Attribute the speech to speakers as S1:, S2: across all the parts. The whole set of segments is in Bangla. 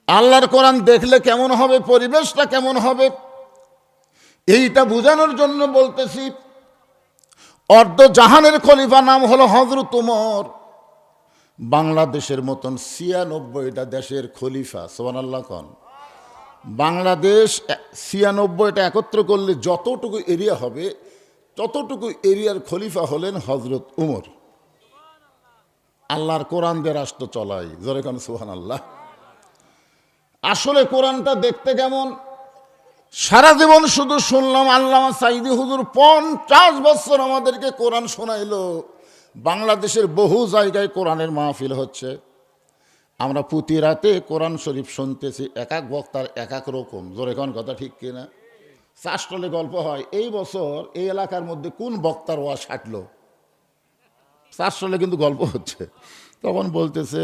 S1: আল্লাহর কোরআন দেখলে কেমন হবে, পরিবেশটা কেমন হবে, এইটা বোঝানোর জন্য বলতেছি। অর্ধ জাহানের খলিফা নাম হলো হযরত ওমর। বাংলাদেশের মতন ৯৬টা দেশের খলিফা, সুবহানাল্লাহ কোন। বাংলাদেশ ৯৬টা একত্র করলে যতটুকু এরিয়া হবে ততটুকু এরিয়ার খলিফা হলেন হযরত ওমর। আল্লাহর কোরআন দিয়ে রাষ্ট্র চলাই, জোরে কোন সুবহানাল্লাহ। আসলে কোরআনটা দেখতে কেমন? সারা জীবন শুধু শুনলাম আল্লামা সাঈদী হুজুর ৫০ বছর আমাদেরকে কোরআন শোনাইলো। বাংলাদেশের বহু জায়গায় কোরআনের মাহফিল হচ্ছে, আমরা প্রতি রাতে কোরআন শরীফ শুনতেছি। এক এক বক্তার এক এক রকম, জোরে কোন কথা ঠিক কিনা? চাষটলে গল্প হয়, এই বছর এই এলাকার মধ্যে কোন বক্তার ওয়াজ হাঁটলো, চাষটলে কিন্তু গল্প হচ্ছে। তখন বলতেছে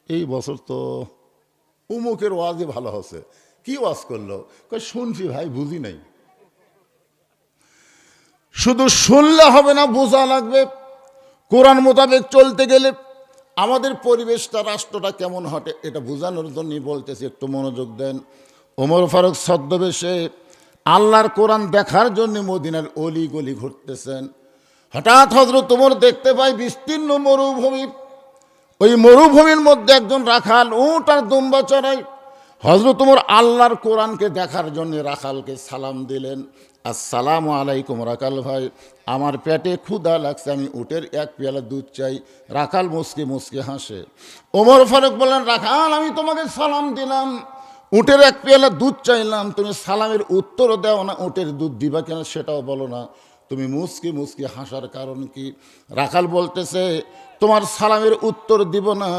S1: এই বছর তো উমুকের ওয়াজই ভালো হচ্ছে। কি ওয়াজ করলো? শুনছি ভাই, বুঝি নাই। শুধু শুনলে হবে না, বোঝা লাগবে। কোরআন মোতাবেক চলতে গেলে আমাদের পরিবেশটা, রাষ্ট্রটা কেমন হটে, এটা বোঝানোর জন্যই বলতেছি, একটু মনোযোগ দেন। ওমর ফারুক ছদ্মবেশে আল্লাহর কোরআন দেখার জন্য মদিনার অলি গলি ঘুরতেছেন। হঠাৎ হযরত ওমর দেখতে পায় বিস্তীর্ণ মরুভূমি। ওই মরুভূমির মধ্যে একজন রাখাল উট আর দুম্বা চড়ায়। হযরত ওমর আল্লাহর কোরআনকে দেখার জন্য রাখালকে সালাম দিলেন, আসসালামু আলাইকুম রাখাল ভাই, আমার পেটে ক্ষুধা লাগছে, আমি উটের এক পেয়ালা দুধ চাই। রাখাল মুসকে মুসকে হাসে। ওমর ফারুক বললেন, রাখাল আমি তোমাকে সালাম দিলাম, উটের এক পেয়ালা দুধ চাইলাম, তুমি সালামের উত্তরও দাও না, উটের দুধ দিবা কেন সেটাও বলো না, তুমি মুসকি মুসকি হাসার কারণ কি? রাখাল বলতেছে, তোমার সালামের উত্তর দিব না,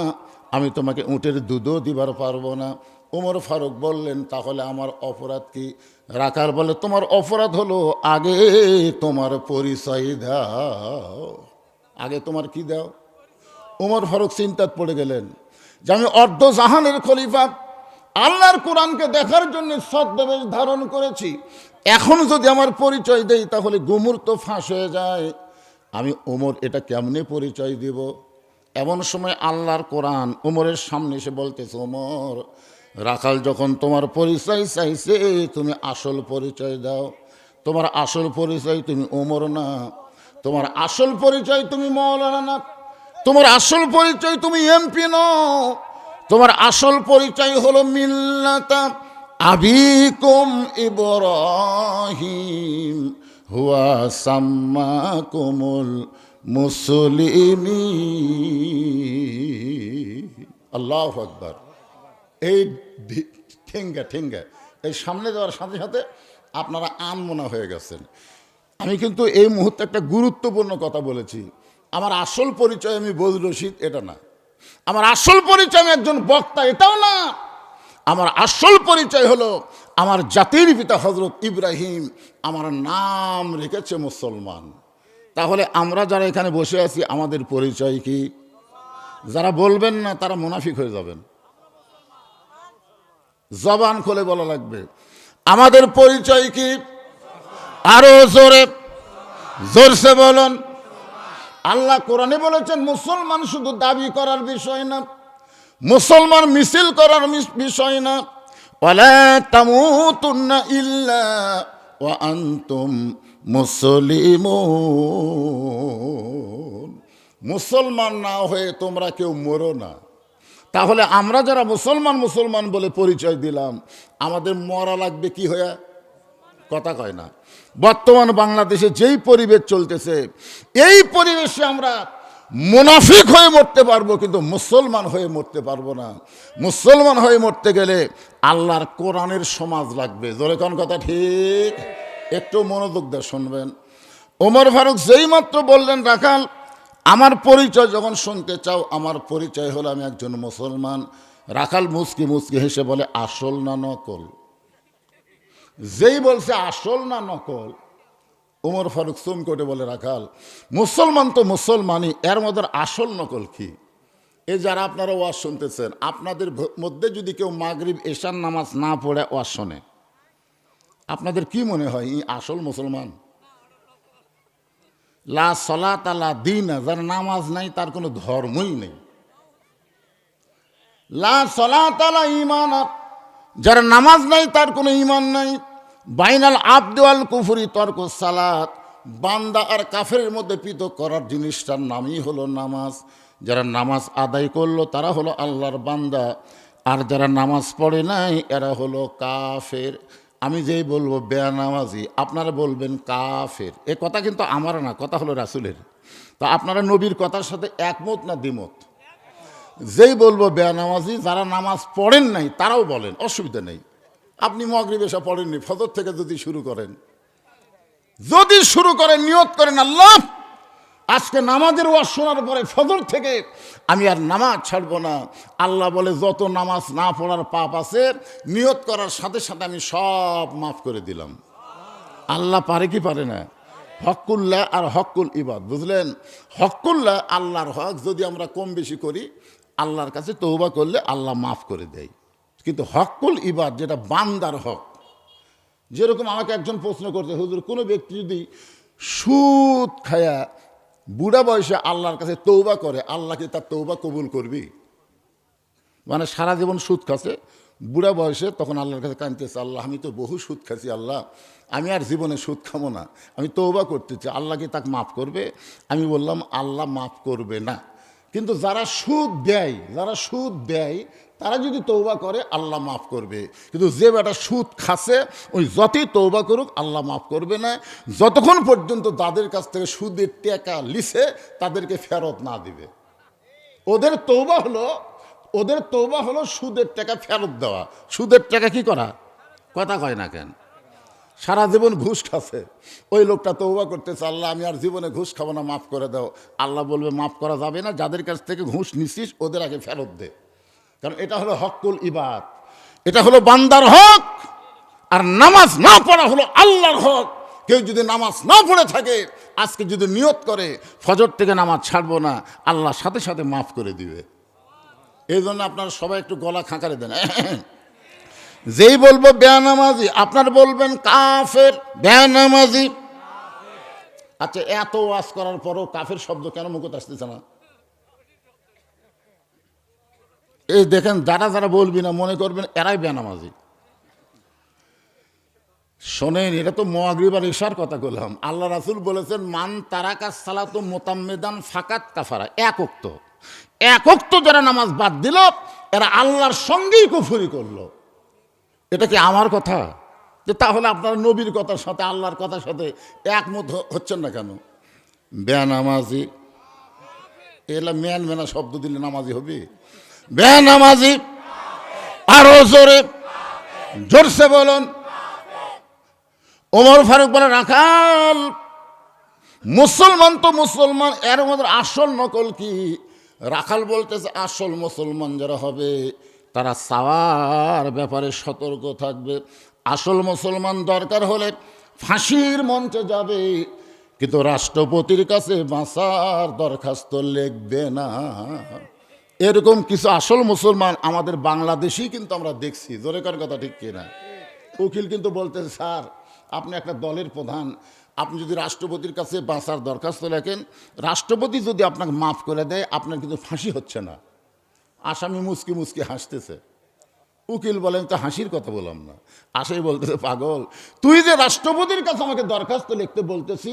S1: আমি তোমাকে উটের দুধও দিবার পারবো না। ওমর ফারুক বললেন, তাহলে আমার অপরাধ কি? রাখাল বলে, তোমার অপরাধ হলো আগে তোমার পরিচয় দাও। আগে তোমার কি দাও? ওমর ফারুক চিন্তায় পড়ে গেলেন যে আমি অর্ধ জাহানের খলিফা, আল্লাহর কোরআনকে দেখার জন্য ছদ্মবেশ ধারণ করেছি, এখন যদি আমার পরিচয় দেই তাহলে গুমর তো ফাঁস হয়ে যায়। আমি ওমর এটা কেমনে পরিচয় দিব? এমন সময় আল্লাহর কোরআন ওমরের সামনে এসে বলতেছে, ওমর, রাখাল যখন তোমার পরিচয় চাইছে, তুমি আসল পরিচয় দাও। তোমার আসল পরিচয় তুমি ওমর না, তোমার আসল পরিচয় তুমি মাওলানা না, তোমার আসল পরিচয় তুমি এমপি নও, তোমার আসল পরিচয় হলো মিল্লাতা আবিকুম ইব্রাহিম হুয়া সাম্মাকুমুল মুসলিমিন। আল্লাহু আকবার। এই ঠেঙ্গা ঠেঙ্গা এই সামনে যাওয়ার সাথে সাথে আপনারা আনমনা হয়ে গেছেন। আমি কিন্তু এই মুহূর্তে একটা গুরুত্বপূর্ণ কথা বলেছি। আমার আসল পরিচয় আমি বজলুর রশিদ এটা না, আমার আসল পরিচয় আমি একজন বক্তা এটাও না, আমার আসল পরিচয় হলো আমার জাতির পিতা হযরত ইব্রাহিম আমার নাম রেখেছে মুসলমান। তাহলে আমরা যারা এখানে বসে আছি আমাদের পরিচয় কি? যারা বলবেন না তারা মুনাফিক হয়ে যাবেন। জবান খুলে বলা লাগবে, আমাদের পরিচয় কি? আরো জোরে, জোরসে বলুন। আল্লাহ কোরআনে বলেছেন মুসলমান শুধু দাবি করার বিষয় না, মুসলমান মিছিল করার বিষয় না। ওয়ালা তামুতুন্না ইল্লা ওয়া আনতুম মুসলিমুন। মুসলমান না হয়ে তোমরা কেউ মরো না। তাহলে আমরা যারা মুসলমান মুসলমান বলে পরিচয় দিলাম, আমাদের মরা লাগবে কি হয়ে? কথা কয় না। বর্তমান বাংলাদেশে যেই পরিবেশ চলতেছে, এই পরিবেশে আমরা মুনাফিক হয়ে মরতে পারবো, কিন্তু মুসলমান হয়ে মরতে পারবো না। মুসলমান হয়ে মরতে গেলে আল্লাহর কোরআনের সমাজ লাগবে। জোরে কোন কথা ঠিক? একটু মনোযোগ দিয়ে শুনবেন। ওমর ফারুক যেই মাত্র বললেন, রাখাল আমার পরিচয় যখন শুনতে চাও, আমার পরিচয় হলো আমি একজন মুসলমান। রাখাল মুচকি মুচকি হেসে বলে, আসল না নকল? যেই বলছে আসল না নকল, ওমর ফারুক চুম করে বলে, রাখাল মুসলমান তো মুসলমানই, এর মধ্যে আসল নকল কি? এই যারা আপনারা ওয়াজ শুনতেছেন, আপনাদের মধ্যে যদি কেউ মাগরিব এশার নামাজ না পড়ে ওয়াজ শোনে, আপনাদের কি মনে হয় ই আসল মুসলমান? লা সলাত লা দীন, যার নামাজ নাই তার কোনো ধর্মই নেই। লা সালাতা লা ঈমান, যার নামাজ নাই তার কোনো ঈমান নাই। বাইনাল আবদি ওয়াল কুফরি তরকুস সালাত, বান্দা আর কাফেরের মধ্যে পৃথক করার জিনিসটার নামই হলো নামাজ। যারা নামাজ আদায় করলো তারা হলো আল্লাহর বান্দা, আর যারা নামাজ পড়ে নাই এরা হলো কাফের। আমি যেই বলবো বেনামাজি, আপনারা বলবেন কাফের। এ কথা কিন্তু আমার না, কথা হলো রাসূলের। তা আপনারা নবীর কথার সাথে একমত না দ্বিমত? যেই বলবো বেনামাজি, যারা নামাজ পড়েন নাই তারাও বলেন, অসুবিধা নেই। আপনি মাগরিব এসা পড়েননি, ফজর থেকে যদি শুরু করেন নিয়ত করেন আল্লাহ আজকে নামাজের ওয়াজ শোনার পরে ফজর থেকে আমি আর নামাজ ছাড়বো না। আল্লাহ বলে যত নামাজ না পড়ার পাপ আছে নিয়ত করার সাথে সাথে আমি সব মাফ করে দিলাম। আল্লাহ পারে কি পারে না? হকুল্লাহ আর হকুল ইবাদ, বুঝলেন? হকুল্লাহ আল্লাহর হক যদি আমরা কম বেশি করি, আল্লাহর কাছে তওবা করলে আল্লাহ মাফ করে দেয়। কিন্তু হকুল ইবাদ যেটা বান্দার হক, যেরকম আমাকে একজন প্রশ্ন করছে, হুজুর কোনো ব্যক্তি যদি সুদ খায়া বুড়া বয়সে আল্লাহর কাছে তওবা করে, আল্লাহ কি তার তওবা কবুল করবি? মানে সারা জীবন সুদ খাচ্ছে, বুড়া বয়সে তখন আল্লাহর কাছে কাঁদতেছে, আল্লাহ আমি তো বহু সুদ খাচ্ছি, আল্লাহ আমি আর জীবনে সুদ খাবো না, আমি তওবা করতেছি, আল্লাহ কি তাকে মাফ করবে? আমি বললাম আল্লাহ মাফ করবে না, কিন্তু যারা সুদ দেয় তারা যদি তওবা করে আল্লাহ মাফ করবে। কিন্তু যে বেটা সুদ খাচ্ছে ওই যতই তওবা করুক আল্লাহ মাফ করবে না, যতক্ষণ পর্যন্ত তাদের কাছ থেকে সুদের টাকা লিছে তাদেরকে ফেরত না দিবে। ওদের তওবা হলো সুদের টাকা ফেরত দেওয়া। সুদের টাকা কি করা? কথা কয় না কেন? সারা জীবন ঘুষ খাচ্ছে ওই লোকটা তওবা করতেছে, আল্লাহ আমি আর জীবনে ঘুষ খাবো না, মাফ করে দাও। আল্লাহ বলবে মাফ করা যাবে না, যাদের কাছ থেকে ঘুষ নিছিস ওদের আগে ফেরত দে। কারণ এটা হলো হকুল ইবাদ, এটা হলো বান্দার হক। আর নামাজ না পড়া হলো আল্লাহর হক। কেউ যদি নামাজ না পড়ে থাকে, আজকে যদি নিয়ত করে ফজর থেকে নামাজ ছাড়বো না, আল্লাহ সাথে সাথে মাফ করে দিবে। এই জন্য আপনারা সবাই একটু গলা খাঁকারে দেন। যেই বলবো বেনামাজি আপনার বলবেন কাফের, বেনামাজি। আচ্ছা, এত ওয়াজ করার পরও কাফের শব্দ কেন মুখে আসতেছে না? এই দেখেন, যারা বলবি না মনে করবেন এরাই বেনামাজি। শোনেন, এটা তো মাগরিব আর ইশার কথা বললাম। আল্লাহ রাসূল বলেছেন মান তারাকা সালাতু মুতাম্মিদান ফাকাত কাফারা। এক ওয়াক্ত যারা নামাজ বাদ দিল এরা আল্লাহর সঙ্গেই কুফরি করলো। এটা কি আমার কথা? যে তাহলে আপনারা নবীর কথার সাথে আল্লাহর কথার সাথে একমত হচ্ছেন না কেন? বেনামাজি এলা মেনা শব্দ দিলে নামাজি হবে? বেনামাজি আরো জোরসে বলুন। ওমর ফারুক বলে রাখাল মুসলমান তো মুসলমান, এর মধ্যে আসল নকল কি? রাখাল বলতেছে আসল মুসলমান যারা হবে তারা চাওয়ার ব্যাপারে সতর্ক থাকবে। আসল মুসলমান দরকার হলে ফাঁসির মঞ্চে যাবে, কিন্তু রাষ্ট্রপতির কাছে বাঁচার দরখাস্ত লিখবে না। এরকম কিছু আসল মুসলমান আমাদের বাংলাদেশেই কিন্তু আমরা দেখছি। জোরে কার কথা ঠিক কিনা? উকিল কিন্তু বলতেছে স্যার আপনি একটা দলের প্রধান, আপনি যদি রাষ্ট্রপতির কাছে বাঁচার দরখাস্ত লেখেন, রাষ্ট্রপতি যদি আপনাকে মাফ করে দেয় আপনার কিন্তু ফাঁসি হচ্ছে না। আসামি মুচকি হাসতেছে। উকিল বলেন তো হাসির কথা বললাম না। আসামি বলতেছে পাগল, তুই যে রাষ্ট্রপতির কাছে আমাকে দরখাস্ত লিখতে বলতেছি,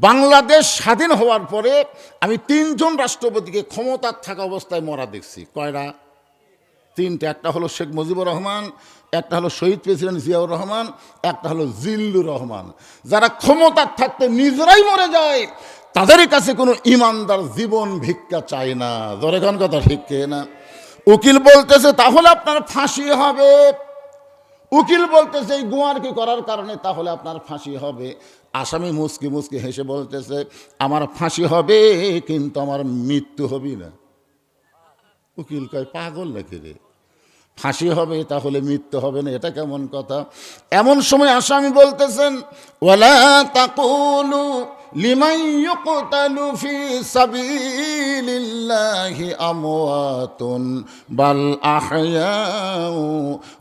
S1: বাংলাদেশ স্বাধীন হওয়ার পরে আমি 3 জন রাষ্ট্রপতিকে ক্ষমতার থাকা অবস্থায় মরা দেখছি। কয়টা? 3টে। একটা হলো শেখ মুজিবুর রহমান, একটা হলো শহীদ প্রেসিডেন্ট জিয়াউর রহমান, একটা হলো জিল্লুর রহমান। যারা ক্ষমতার থাকতে নিজেরাই মরে যায় তাদের কাছে কোনো ইমানদার জীবন ভিক্ষা চায় না। জোরে কোন কথা ঠিক না? উকিল বলতেছে তাহলে আপনার ফাঁসি হবে। উকিল বলতেছে এই গুয়ারকি করার কারণে তাহলে আপনার ফাঁসি হবে। আসামি মুচকি হেসে বলতেছে আমার ফাঁসি হবে কিন্তু আমার মৃত্যু হবে না। উকিল কয় পাগল নাকি রে, ফাঁসি হবে তাহলে মৃত্যু হবে না, এটা কেমন কথা? এমন সময় আসামি বলতেছেন ওয়ালা তাকুলু লিমান ইউকতালু ফি সাবিলিল্লাহি আমওয়াতুন বাল আহয়াউ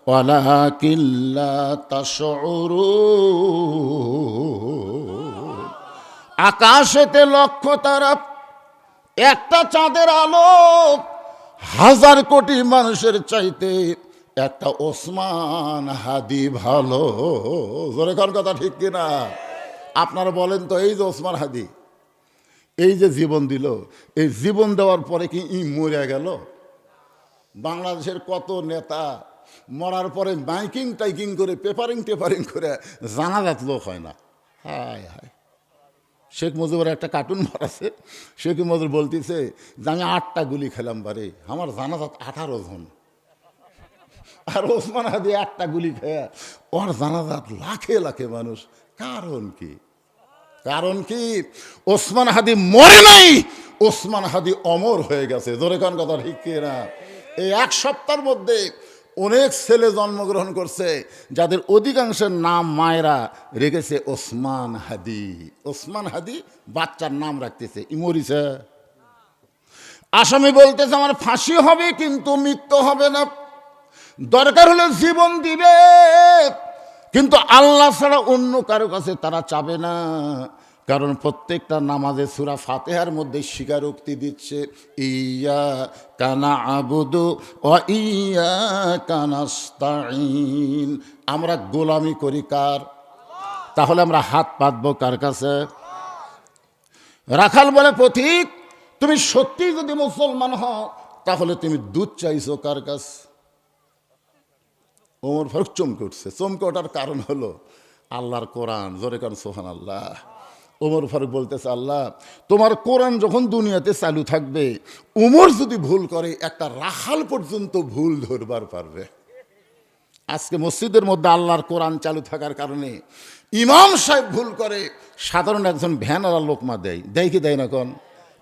S1: ওয়ালাকিন লা তাশউরুন। আকাশেতে লক্ষ তারা, একটা চাঁদের আলো হাজার কোটি মানুষের চাইতে একটা ওসমান হাদি ভালো। জোরে কোন কথা ঠিক কিনা? আপনারা বলেন তো, এই যে ওসমান হাদি এই যে জীবন দিল, এই জীবন দেওয়ার পরে কি মরে গেল? বাংলাদেশের কত নেতা মরার পরে মাইকিং টাইকিং করে টেপারিং করে জানাজাত লোক হয় না। হায় হায়। শেখ মুজিবের একটা কার্টুন মারাছে, শেখ মুজিব বলতেছে যে আমি 8টা গুলি খেলাম বারে, আমার জানাজাত 18 জন। আর ওসমান হাদি 8টা গুলি খেয়ে ওর জানাজাত লাখে লাখে মানুষ। কারণ কি? কারণ কি? ওসমান হাদি মরে নাই, ওসমান হাদি অমর হয়ে গেছে। জোরে কোন কথা ঠিক কিনা? এই 1 সপ্তাহের মধ্যে অনেক ছেলে জন্মগ্রহণ করছে, যাদের অধিকাংশের নাম মায়েরা রেখেছে ওসমান হাদি। ওসমান হাদি বাচ্চার নাম রাখতেছে, মরিছে। আসামি বলতেছে আমার ফাঁসি হবে কিন্তু মৃত্যু হবে না, দরকার হলে জীবন দিবে, কিন্তু আল্লাহ ছাড়া অন্য কারো কাছে তারা চাবে না। কারণ প্রত্যেকটা নামাজে সূরা ফাতিহার মধ্যে স্বীকারোক্তি দিচ্ছে, ইয়া কানা আবুদু ওয়া ইয়া কানাস্তাইন। আমরা গোলামি করি কার? তাহলে আমরা হাত পাতবো কার কাছে? রাখাল বলে, পথিক তুমি সত্যি যদি মুসলমান হও তাহলে তুমি দুধ চাইছো কার কাছে? ওমর ফারুক চমকে উঠছে। চমকে ওঠার কারণ হলো আল্লাহর কোরআন। জোরে কারণ সুবহানাল্লাহ। ওমর ফারুক বলতেছে, আল্লাহ তোমার কোরআন যখন দুনিয়াতে চালু থাকবে, ওমর যদি ভুল করে একটা রাখাল পর্যন্ত ভুল ধরবার পারবে। আজকে মসজিদের মধ্যে আল্লাহর কোরআন চালু থাকার কারণে ইমাম সাহেব ভুল করে, সাধারণ একজন ভ্যানারা লোকমা দেয়। দেয় কি দেয় না? কোন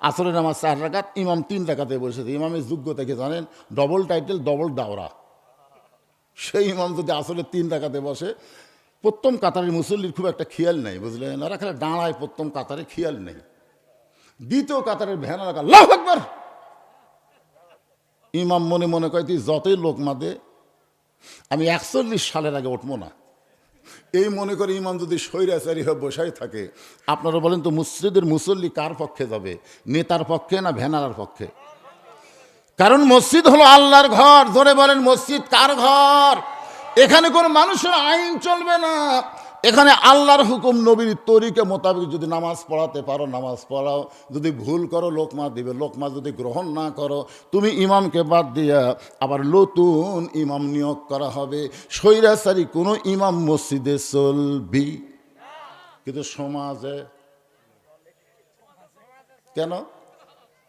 S1: আসরের নামাজ 4 রাকাত, ইমাম 3 রাকাতে বসেছে। ইমামের যোগ্যতা কি জানেন? ডবল টাইটেল, ডবল দাওরা। সেই ইমাম যদি আসলে 3 রাকাতে বসে, প্রথম কাতারের মুসল্লির খুব একটা খেয়াল নেই, বুঝলেন? ওরা খালি দাঁড়ায়, প্রথম কাতারে খেয়াল নেই। দ্বিতীয় কাতারের ভ্যানারা আল্লাহু আকবার, ইমাম মনে মনে কয় তুই যতই লোকমা দে, আমি 41 সালের আগে উঠবো না। এই মনে করে ইমাম যদি স্বৈরাচারী হয়ে বসাই থাকে, আপনারা বলেন তো মসজিদের মুসল্লি কার পক্ষে যাবে? নেতার পক্ষে না ভ্যানারার পক্ষে? কারণ মসজিদ হলো আল্লাহর ঘর। ধরে বলেন মসজিদ কার ঘর? এখানে কোনো মানুষের আইন চলবে না, এখানে আল্লাহর হুকুম নবীর তরিকা মোতাবেক যদি নামাজ পড়াতে পারো নামাজ পড়াও, যদি ভুল করো লোকমা দিবে, লোকমা যদি গ্রহণ না করো তুমি ইমামকে বাদ দিয়া আবার নতুন ইমাম নিয়োগ করা হবে। স্বৈরাচারী কোনো ইমাম মসজিদে চলবি, কিন্তু সমাজে কেন?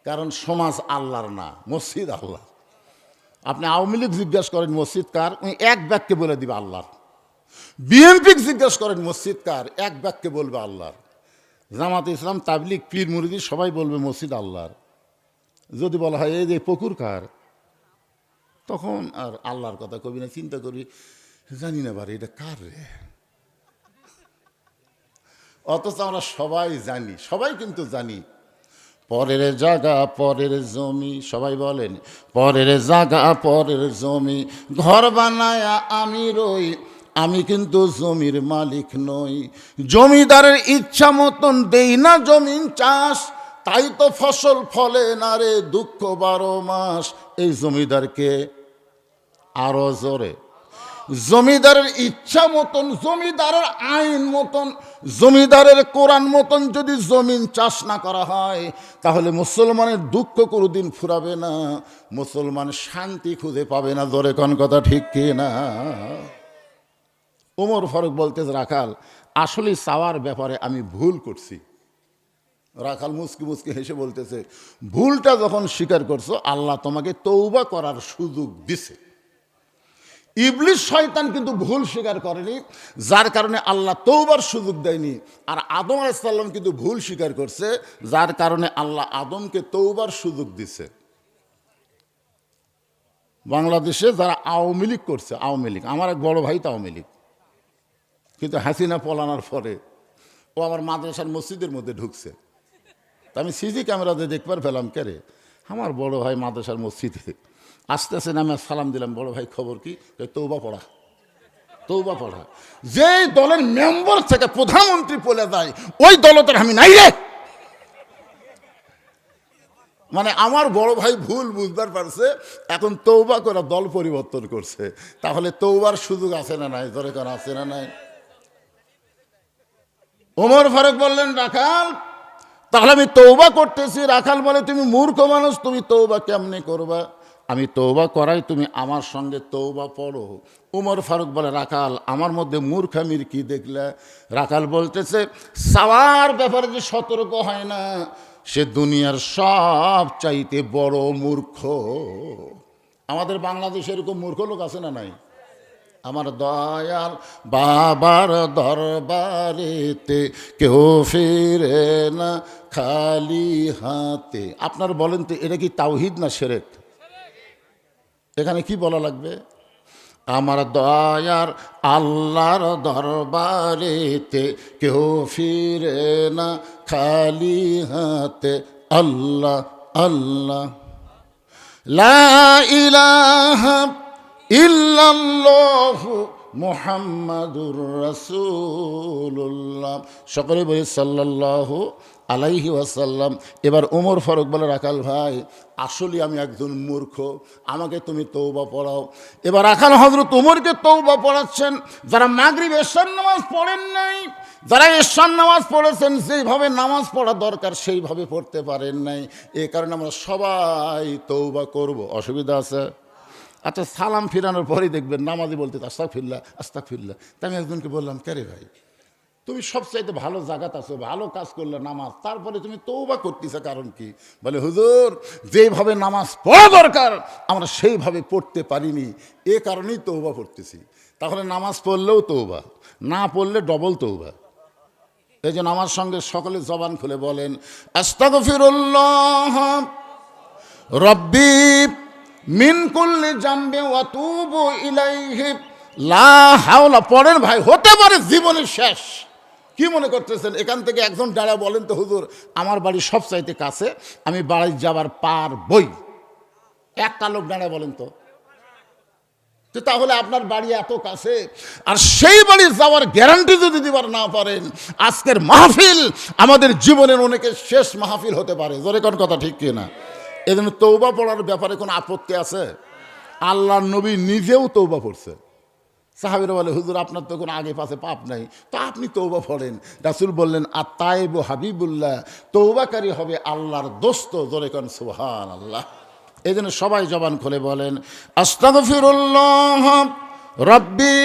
S1: কারণ সমাজ আল্লাহর না, মসজিদ আল্লাহ। আপনি আওয়ামী লীগ জিজ্ঞাসা করেন মসজিদ কার, এক বাক্যে বলে দিবে আল্লাহর। বিএনপি জিজ্ঞাসা করেন মসজিদ কার, এক বাক্যে বলবে আল্লাহর। জামাত ইসলাম, তাবলিগ, পীর মুরিদি সবাই বলবে মসজিদ আল্লাহর। যদি বলা হয় এই যে পুকুর কার, তখন আর আল্লাহর কথা কবি না, চিন্তা করবি জানি না বারে এটা কার রে। অথচ আমরা সবাই জানি, সবাই কিন্তু জানি পরের জায়গা পরের জমি। সবাই বলেন পরের জায়গা পরের জমি, ঘর বানায়া আমি রই, আমি কিন্তু জমির মালিক নই। জমিদারের ইচ্ছা মতন দেই না জমিন চাষ, তাই তো ফসল ফলে না রে, দুঃখ 12 মাস। এই জমিদারকে আরো জোরে, জমিদারের ইচ্ছা মতন, জমিদারের আইন মতন, জমিদারের কোরআন মতন যদি জমিন চাষ না করা হয়, তাহলে মুসলমানের দুঃখ কোনোদিন ফুরাবে না, মুসলমান শান্তি খুঁজে পাবে না। জোরে কোন কথা ঠিক কি না? ওমর ফারুক বলতেছে, রাখাল আসলে চাওয়ার ব্যাপারে আমি ভুল করছি। রাখাল মুচকি মুচকি হেসে বলতেছে, ভুলটা যখন স্বীকার করছো আল্লাহ তোমাকে তওবা করার সুযোগ দিছে। ইবলিস শয়তান কিন্তু ভুল স্বীকার করেনি, যার কারণে আল্লাহ তওবার সুযোগ দেয়নি। আর আদম আলাইহিস সালাম কিন্তু ভুল স্বীকার করছে, যার কারণে আল্লাহ আদমকে তওবার সুযোগ দিছে। বাংলাদেশে যারা আওয়ামী লীগ করছে, আওয়ামী লীগ, আমার এক বড় ভাই তো আওয়ামী লীগ, কিন্তু হাসিনা পলানোর পরে ও আমার মাদ্রাসার মসজিদের মধ্যে ঢুকছে। তা আমি সিসি ক্যামেরাতে দেখবার পেলাম, কে রে আমার বড় ভাই মাদ্রাসার মসজিদে আস্তে আস্তে নামে সালাম দিলাম, বড় ভাই খবর কি? তওবা পড়া, তওবা পড়া। যে দলের মেম্বার থেকে প্রধানমন্ত্রী বলে যায় ওই দলতের আমি নাই রে। মানে আমার বড় ভাই ভুল বুঝবার পারছে, এখন তৌবা করে দল পরিবর্তন করছে। তাহলে তৌবার সুযোগ আছে না নাই? ধরে কেন আছে না নাই? ওমর ফারুক বললেন, রাখাল তাহলে আমি তৌবা করতেছি। রাখাল বলে, তুমি মূর্খ মানুষ, তুমি তৌবা কেমনে করবা? আমি তৌবা করাই, তুমি আমার সঙ্গে তৌবা পড়ো। উমর ফারুক বলে, রাখাল আমার মধ্যে মূর্খামির কি দেখলে? রাখাল বলতেছে, সাওয়ার ব্যাপারে যে সতর্ক হয় না, সে দুনিয়ার সব চাইতে বড় মূর্খ। আমাদের বাংলাদেশে এরকম মূর্খ লোক আছে না নাই? আমার দয়াল বাবার দরবারেতে কেউ ফিরে না খালি হাতে। আপনার বলেন তো, এটা কি তাওহীদ না শিরক? এখানে কি বলা লাগবে? আমার দয়ার আল্লাহর দরবারেতে কেউ ফিরে না খালি হাতে। আল্লাহ আল্লাহ লা ইলাহা ইল্লাল্লাহু মুহাম্মাদুর রাসূলুল্লাহ। সকলে বলি সাল্লাল্লাহু আলাইহি ওয়াসাল্লাম। এবার ওমর ফারুক বলে, রাখাল ভাই আসলে আমি একজন মূর্খ, আমাকে তুমি তৌবা পড়াও। এবার রাখাল হযরত ওমরকে তৌবা পড়াচ্ছেন। যারা মাগরিব এশার নামাজ পড়েন নাই, যারা এশার নামাজ পড়েছেন, যেইভাবে নামাজ পড়া দরকার সেইভাবে পড়তে পারেন নাই, এই কারণে আমরা সবাই তৌবা করব। অসুবিধা আছে? আচ্ছা, সালাম ফিরানোর পরেই দেখবেন নামাজি বলতে আস্তাগফিরুল্লাহ আস্তাগফিরুল্লাহ। তাই আমি একজনকে বললাম, কে রে ভাই, তুমি সবচাইতে ভালো জায়গাত আছো, ভালো কাজ করলে নামাজ, তারপরে তুমি তৌবা করতেছো কারণ কি? বলে, হুজুর যেইভাবে নামাজ পড়া দরকার আমরা সেইভাবে পড়তে পারিনি, এ কারণেই তৌবা পড়তেছি। তাহলে নামাজ পড়লেও তৌবা, না পড়লে ডবল তৌবা। এই জন্য আমার সঙ্গে সকলে জবান খুলে বলেন, আস্তাগফিরুল্লাহ রব্বি মিন কুল্লি জামবি ওয়া তুবু ইলাইহি লা হাওলা। পড়েন ভাই, হতে পারে জীবনের শেষ। কি মনে করতেছেন? এখান থেকে একজন দাঁড়া বলেন তো, হুজুর আমার বাড়ি সবচাইতে কাছে, আমি বাড়ি যাবার পার বই। একটা লোক দাঁড়া বলেন তো। তাহলে আপনার বাড়ি এত কাছে, আর সেই বাড়ি যাওয়ার গ্যারান্টি যদি দিবার না পারেন, আজকের মাহফিল আমাদের জীবনের অনেকের শেষ মাহফিল হতে পারে। জোরে কোন কথা ঠিক কিনা? এজন্য তৌবা পড়ার ব্যাপারে কোনো আপত্তি আছে? আল্লাহর নবী নিজেও তৌবা পড়ছে। সাহাবীরা বলে, হুজুর আপনার তো কোনো আগে পাশে পাপ নাই, তো আপনি তৌবা পড়েন। রাসূল বললেন, আত-তাইবু হাবিবুল্লাহ, তৌবাকারী হবে আল্লাহর দোস্ত। জোরে কোন সুবহানাল্লাহ। এই জন্য সবাই জবান খুলে বলেন, আস্তাগফিরুল্লাহ রব্বি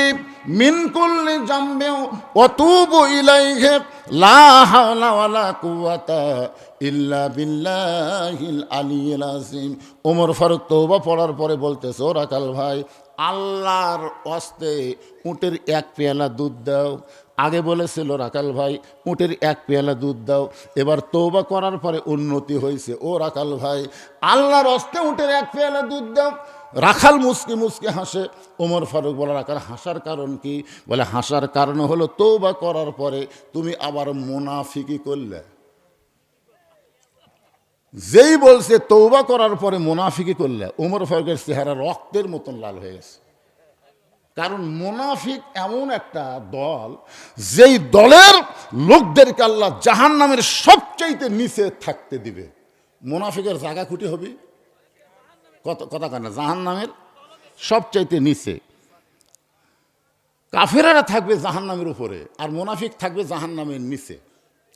S1: মিন কুল্লি জামবি ওয়া তুবু ইলাইহি লা হাওলা ওয়ালা কুওয়াতা ইল্লা বিল্লাহিল আলিয়্যিল আযীম। ওমর ফারুক তওবা পড়ার পরে বলতেছে, ও রাখাল ভাই, আল্লাহর ওয়াস্তে উটের এক পেয়ালা দুধ দাও। আগে বলেছিল রাখাল ভাই উটের এক পেয়ালা দুধ দাও, এবার তওবা করার পরে উন্নতি হয়েছে। ও রাখাল ভাই, আল্লাহর ওয়াস্তে উটের এক পেয়ালা দুধ দাও। রাখাল মুসকি মুসকি হাসে। ওমর ফারুক বলে, রাখাল হাসার কারণ কি? বলে, হাসার কারণ হলো তওবা করার পরে তুমি আবার মুনাফিকি করলে। যেই বলছে তওবা করার পরে মুনাফিকি করলে, ওমর ফারুকের চেহারা রক্তের মতন লাল হয়ে গেছে। কারণ মুনাফিক এমন একটা দল, যেই দলের লোকদেরকে আল্লাহ জাহান্নামের সবচাইতে নিচে থাকতে দিবে। মুনাফিকের জায়গা খুঁটি হবে কথা কেন? জাহান্নামের সবচাইতে নিচে। কাফেরেরা থাকবে জাহান্নামের উপরে, আর মুনাফিক থাকবে জাহান্নামের নিচে।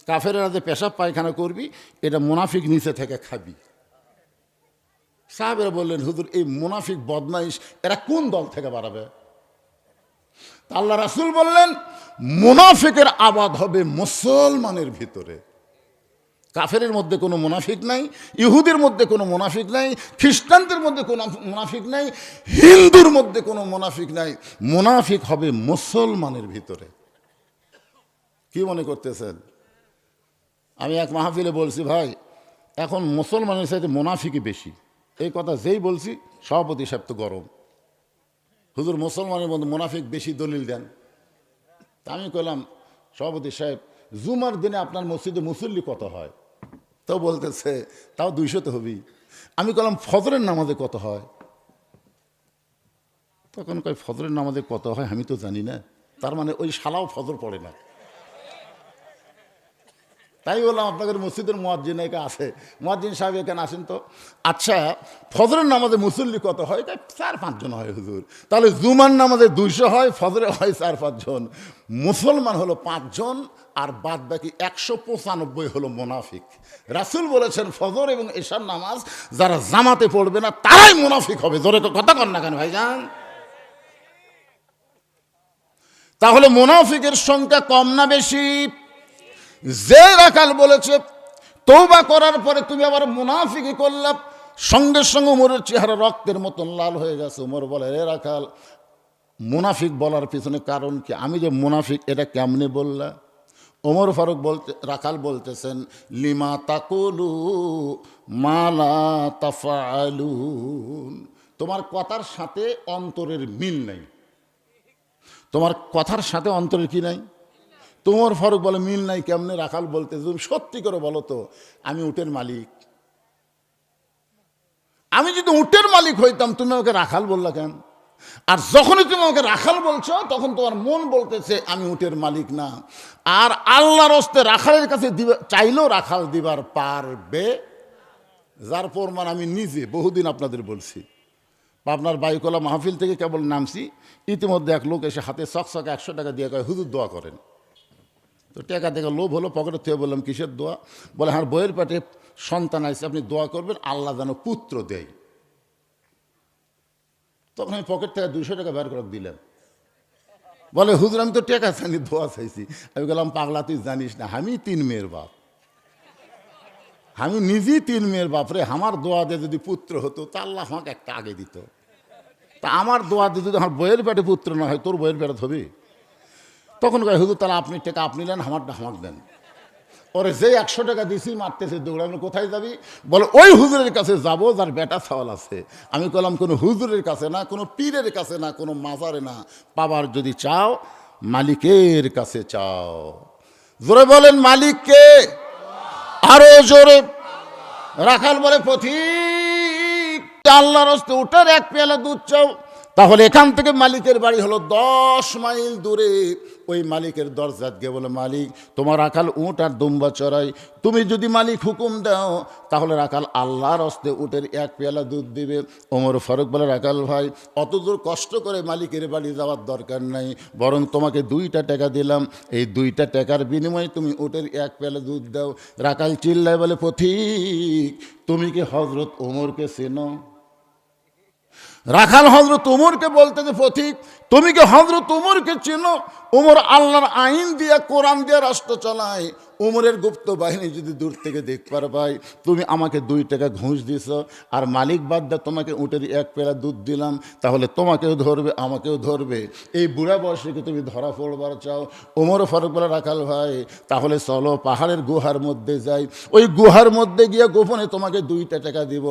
S1: কাফেরেরা যে পেশাব পায়খানা করবি, এটা মুনাফিক নিচে থেকে খাবি। সাহাবেরা বললেন, হুজুর এই মুনাফিক বদমাইশ এরা কোন দল থেকে বাড়াবে? আল্লাহ রাসূল বললেন, মুনাফিকের আবাদ হবে মুসলমানের ভিতরে। কাফেরের মধ্যে কোনো মুনাফিক নাই, ইহুদের মধ্যে কোনো মুনাফিক নাই, খ্রিস্টানদের মধ্যে কোনো মুনাফিক নাই, হিন্দুর মধ্যে কোনো মুনাফিক নাই। মুনাফিক হবে মুসলমানের ভিতরে। কি মনে করতেছেন? আমি এক মাহফিলে বলছি, ভাই এখন মুসলমানের সাথে মুনাফিকই বেশি। এই কথা যেই বলছি, সভাপতি সাহেব তো গরম, হুজুর মুসলমানের মধ্যে মুনাফিক বেশি, দলিল দেন। তা আমি কইলাম, সভাপতি সাহেব জুমার দিনে আপনার মসজিদে মুসল্লি কত হয়? তাও বলতেছে, তাও 200 তো হবেই। আমি কইলাম, ফজরের নামাজে কত হয়? তখন কয়, ফজরের নামাজে কত হয় আমি তো জানি না। তার মানে ওই শালাও ফজর পড়ে না। তাই বললাম আপনাদের মসজিদের মুয়াজ্জিন একা আছে, মুয়াজ্জিন সাহেব এখানে আসেন তো। আচ্ছা, ফজরের নামাজে মুসল্লি কত হয়? 4-5 জন হয় হুজুর। তাহলে জুমার নামাজে 200 হয়, ফজরে হয় 4-5 জন। মুসলমান হলো 5 জন, আর বাদ বাকি 195 হলো মুনাফিক। রাসূল বলেছেন ফজর এবং এশার নামাজ যারা জামাতে পড়বে না তারাই মুনাফিক হবে। জোরে তো কথা কন না কেন ভাইজান? তাহলে মুনাফিকের সংখ্যা কম না বেশি? যে রাখাল বলেছে তওবা করার পরে তুমি আবার মুনাফিকি করলা, সঙ্গে সঙ্গে উমরের চেহারা রক্তের মতন লাল হয়ে গেছে। উমর বলে, রে রাখাল, মুনাফিক বলার পিছনে কারণ কি? আমি যে মুনাফিক এটা কেমনে বললা? ওমর ফারুক রাখাল বলতেছেন, লিমা তাকুলু মালা তাফআলুন, তোমার কথার সাথে অন্তরের মিল নাই। তোমার কথার সাথে অন্তরের কি নাই? তোমার ফারুক বলে, মিল নাই কেমনে? রাখাল বলতে, তুমি সত্যি করে বলো তো, আমি উটের মালিক। আমি যদি উটের মালিক হইতাম তুমি আমাকে রাখাল বললা কেন? আর যখনই তুমি আমাকে রাখাল বলছো তখন তোমার মন বলতেছে আমি উটের মালিক না। আর আল্লাহর হস্তে রাখালের কাছে চাইলেও রাখাল দিবার পারবে, যার প্রমাণ আমি নিজে বহুদিন আপনাদের বলছি। আপনার বাইকলা মাহফিল থেকে কেবল নামছি, ইতিমধ্যে এক লোক এসে হাতে চকচকে 100 টাকা দিয়ে কয়, হুজুর দোয়া করেন। তো টাকা থেকে লোভ হলো, পকেটে থেকে বললাম, কিসের দোয়া? বলে, হ্যাঁ, বইয়ের পেটে সন্তান আছে, আপনি দোয়া করবেন আল্লাহ যেন পুত্র দেয়। তখন আমি পকেট থেকে 200 টাকা বের করে দিলাম। বলে, হুজুর আমি তো টাকা চাইনি, দোয়া চাইছি। আমি বললাম, পাগলা তুই জানিস না আমি 3 মেয়ের বাপ, আমি নিজেই 3 মেয়ের বাপ রে। আমার দোয়া দিয়ে যদি পুত্র হতো তা আল্লাহ আমাকে একটা আগে দিত। তা আমার দোয়া দিয়ে যদি আমার বইয়ের পেটে পুত্র না হয়, তোর বইয়ের পেটে হবে? তখন কয়, হুজুর তাহলে আপনি টাকা আপনি নেন, আমারটা আমাকে দেন। ওরে যে 100 টাকা দিছি মারতেছে দৌড়ানো, কোথায় যাবি? বলে, ওই হুজুরের কাছে যাব যার বেটা ছাওয়াল আছে। আমি বললাম, কোনো হুজুরের কাছে না, কোনো পীরের কাছে না, কোনো মাজারে না, পাবার যদি চাও মালিকের কাছে চাও। জোরে বলেন, মালিককে। আরো জোরে। রাখাল বলে, পথিক আল্লাহর হস্তে উঠার 1 পেয়ালা দুধ চাও। তাহলে এখান থেকে মালিকের বাড়ি হলো 10 মাইল দূরে। ওই মালিকের দরজাত গিয়ে বলে, মালিক তোমার রাখাল উট আর দুম্বা চড়াই, তুমি যদি মালিক হুকুম দাও তাহলে রাখাল আল্লাহর হস্তে উটের 1 পেয়ালা দুধ দিবে। ওমর ফারুক বলে, রাখাল ভাই অত দূর কষ্ট করে মালিকের বাড়ি যাওয়ার দরকার নাই, বরং তোমাকে 2টা টাকা দিলাম, এই 2টা টাকার বিনিময়ে তুমি উটের 1 পেয়ালা দুধ দাও। রাখাল চিল্লায় বলে, পথিক তুমি কি হযরত ওমরকে চেনো? রাখাল হযরত ওমরকে বলতে যে, পথিক তুমি কি হযরত ওমরকে চেনো? ওমর আল্লাহর আইন দিয়া, কোরআন দিয়া রাষ্ট্র চালায়। ওমরের গুপ্ত বাহিনী যদি দূর থেকে দেখবার পাই তুমি আমাকে 2 টাকা ঘুষ দিছ, আর মালিক বাদ দা তোমাকে উটের 1 পেয়ালা দুধ দিলাম, তাহলে তোমাকেও ধরবে আমাকেও ধরবে। এই বুড়া বয়সে কি তুমি ধরা পড়বার চাও? ওমর ফারুক বলে, রাখাল ভাই তাহলে চলো পাহাড়ের গুহার মধ্যে যাই, ওই গুহার মধ্যে গিয়ে গোপনে তোমাকে 2টা টাকা দিব,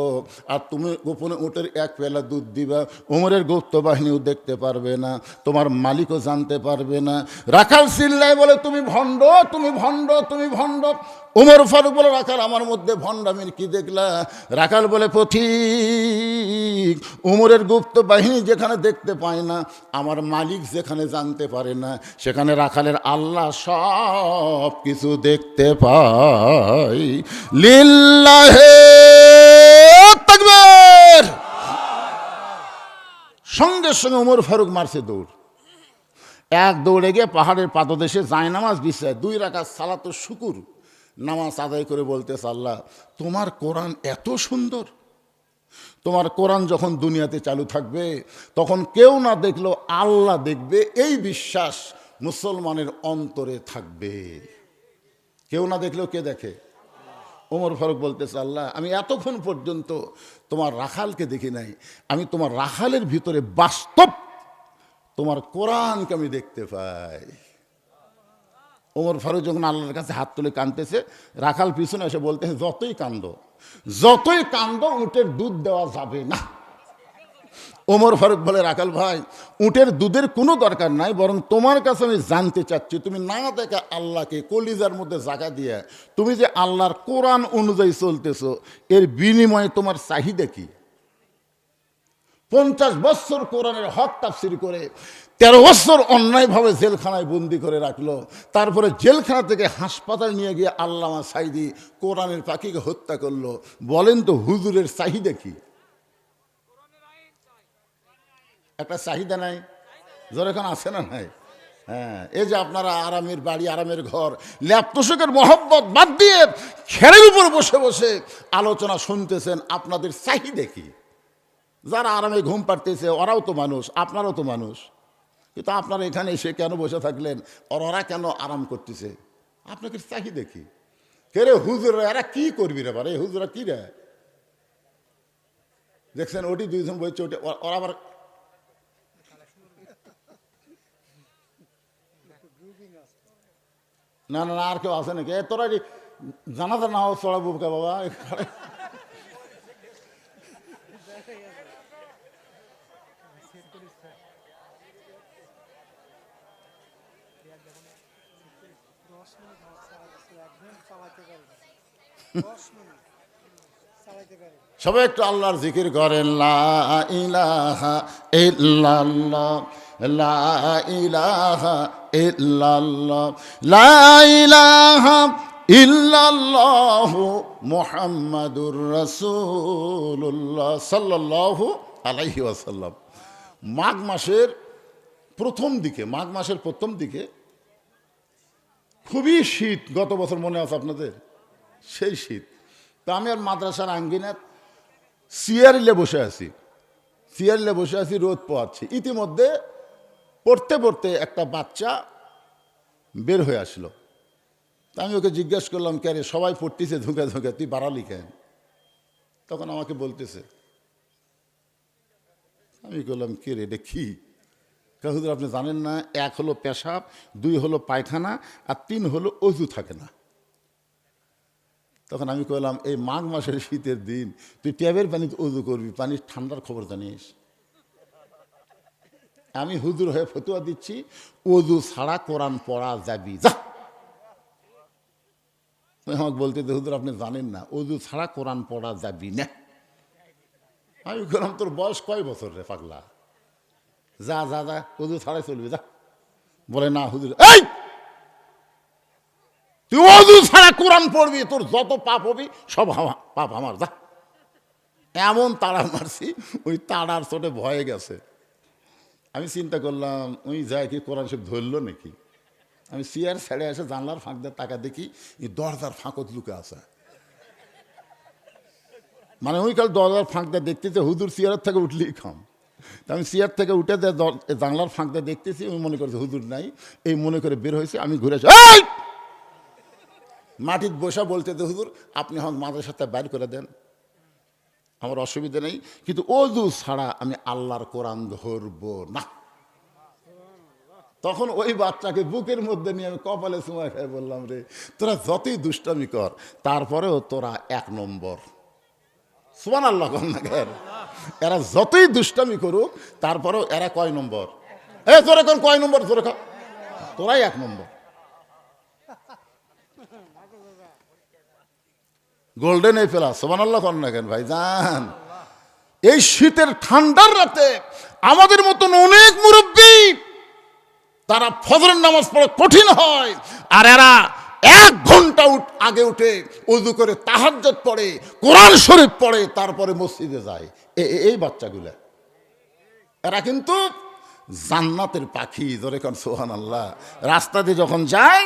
S1: আর তুমি গোপনে উটের 1 পেয়ালা দুধ দিবা। ওমরের গুপ্ত বাহিনীও দেখতে পারবে না, তোমার মালিকও জানতে পারবে না। রাখাল চিল্লায় বলে, তুমি ভণ্ড, তুমি ভণ্ড, তুমি ভণ্ড। ওমর ফারুক বলে, রাখাল আমার মধ্যে ভণ্ডামির কি দেখলা? রাখাল বলে, পথিক ওমরের গুপ্ত বাহিনী যেখানে দেখতে পায় না, আমার মালিক যেখানে জানতে পারে না, সেখানে রাখালের আল্লাহ সব কিছু দেখতে পায়। লিল্লাহে তাকবীর। সঙ্গে সঙ্গে ওমর ফারুক মারছে দৌড়। এক দৌড়ে গিয়ে পাহাড়ের পাদদেশে যায় নামাজ বিছায় 2 রাকাত সালাত শুকুর নামাজ আদায় করে বলতেছে, আল্লাহ তোমার কোরআন এত সুন্দর, তোমার কোরআন যখন দুনিয়াতে চালু থাকবে তখন কেউ না দেখলেও আল্লাহ দেখবে, এই বিশ্বাস মুসলমানের অন্তরে থাকবে। কেউ না দেখলেও কে দেখে? ওমর ফারুক বলতেছে, আল্লাহ আমি এতক্ষণ পর্যন্ত তোমার রাখালকে দেখি নাই, আমি তোমার রাখালের ভিতরে বাস্তব তোমার কোরআনকে আমি দেখতে পাই। ওমর ফারুক যখন আল্লাহর কাছে হাত তুলে কাঁদতেছে, রাখাল পিছনে এসে বলতেছে, যতই কান্দ যতই কান্দ উটের দুধ দেওয়া যাবে না। ওমর ফারুক বলে, রাখাল ভাই উটের দুধের কোনো দরকার নাই, বরং তোমার কাছে আমি জানতে চাচ্ছি, তুমি না দেখা আল্লাহকে কলিজার মধ্যে জায়গা দিয়ে তুমি যে আল্লাহর কোরআন অনুযায়ী চলতেছো, এর বিনিময়ে তোমার চাহিদা কি? 50 বছর কোরআনের হক তাফসির করে 13 বছর অন্যায়ভাবে জেলখানায় বন্দি করে রাখলো। তারপরে জেলখানা থেকে হাসপাতাল নিয়ে গিয়ে আল্লামা সাঈদী কোরআনের পাখিকে হত্যা করলো। বলেন তো হুজুরের চাহিদা কি? একটা চাহিদা নাই? যেরকম আছে না নাই? হ্যাঁ, এই যে আপনারা আরামের বাড়ি, আরামের ঘর, ল্যাপটপের মহব্বত বাদ দিয়ে খেরের উপর বসে বসে আলোচনা শুনতেছেন, আপনাদের চাহিদা কি? যারা আরামে ঘুম পাড়তেছে ওরাও তো মানুষ, আপনারাও তো মানুষ, কিন্তু আপনারা এখানে এসে কেন বসে থাকলেন? ওরা কেন আরাম করতেছে? আপনাকে চাহিদা কি? কে রে হুজুর, এরা কি করবি রে? বারে হুজুরা কি রে? দেখছেন ওটি দুইজন বলছে, ওটি ওরা আবার না না না, আর কেউ আছে নাকি? তোরা জানাতে না হোক চড়াবো কে বাবা? সবাই একটু আল্লাহর জিকির করেন, লা ইলাহা ইল্লাল্লাহ, লা ইলাহা ইল্লাল্লাহ, লা ইলাহা ইল্লাল্লাহু মুহাম্মাদুর রাসূলুল্লাহ সাল্লাল্লাহু আলাইহি ওয়াসাল্লাম। মাঘ মাসের প্রথম দিকে খুবই শীত। গত বছর মনে আছে আপনাদের? সেই শীত। তা আমি আর মাদ্রাসার আঙ্গিনাত চেয়ারিলে বসে আছি, রোদ পোয়াচ্ছি। ইতিমধ্যে পড়তে পড়তে একটা বাচ্চা বের হয়ে আসলো। তা আমি ওকে জিজ্ঞেস করলাম, কে রে, সবাই পড়তেছে ধুকে ধুকে, তুই বাড়ালি কেন? তখন আমাকে বলতেছে, আমি বললাম, কে রে, এটা কি? হুজুর আপনি জানেন না, 1 হলো পেশাব, 2 হলো পায়খানা, আর 3 হলো অজু থাকে না। তখন আমি কইলাম, এই মাঘ মাসের শীতের দিন তুই ট্যাবের পানিতে অজু করবি, পানির ঠান্ডার খবর জানিস? আমি হুজুর হয়ে ফতুয়া দিচ্ছি, অজু ছাড়া কোরআন পড়া যাবি, যা। আমাকে বলতে, হুজুর আপনি জানেন না, অজু ছাড়া কোরআন পড়া যাবি না। আমি বললাম, তোর বয়স কয় বছর রে পাগলা? যা যা যা, অজু ছাড়াই চলবি, যা। বলে, না হুজুর, এই তুই অজু ছাড়া কোরআন পড়বি, তোর যত পাপ হবি সব পাপ আমার, যা। এমন তাড়া মারছি, ওই তাড়ার চোটে ভয়ে গেছে। আমি চিন্তা করলাম, ওই যায় কি কোরআন সব ধরলো নাকি? আমি চেয়ার ছেড়ে এসে জানলার ফাঁক দিয়ে টাকা দেখি, এই দরজার ফাঁকত লুকে আছে। মানে ওই কাল দরজার ফাঁক দিয়ে দেখতেছে, হুজুর চেয়ারের থেকে উঠলেই খাম। তা আমি চেয়ার থেকে উঠে জানলার ফাঁক দিয়ে দেখতেছি, আমি মনে করছি হুজুর নাই, এই মনে করে বের হয়েছে। আমি ঘুরে এসে মাটির বসা বলতে, হুজুর আপনি আমার মাদের সাথে বাইর করে দেন, আমার অসুবিধা নেই, কিন্তু অজু ছাড়া আমি আল্লাহর কোরআন ধরবো না। তখন ওই বাচ্চাকে বুকের মধ্যে নিয়ে আমি কপালে চুমা খাই বললাম, রে তোরা যতই দুষ্টামি কর, তারপরেও তোরা 1 নম্বর। সুবহানাল্লাহ না কেন? এরা যতই দুষ্টামি করুক, তারপরেও এরা কয় নম্বর? তোরা কোন কয় নম্বর? তোরাই 1 নম্বর। গোল্ডেন এই ফেলা। সুবহানাল্লাহ না কেন ভাই জান? এই শীতের ঠান্ডার রাতে আমাদের মতন অনেক মুরব্বী, তারা ফজরের নামাজ পড়ে কঠিন হয়, আর এরা 1 ঘন্টা আগে উঠে ওযু করে তাহাজ্জুদ পড়ে, কোরআন শরীফ পড়ে, তারপরে মসজিদে যায়। এই বাচ্চাগুলা, এরা কিন্তু জান্নাতের পাখি। জোরে কোন সুবহানাল্লাহ। রাস্তা দিয়ে যখন যায়,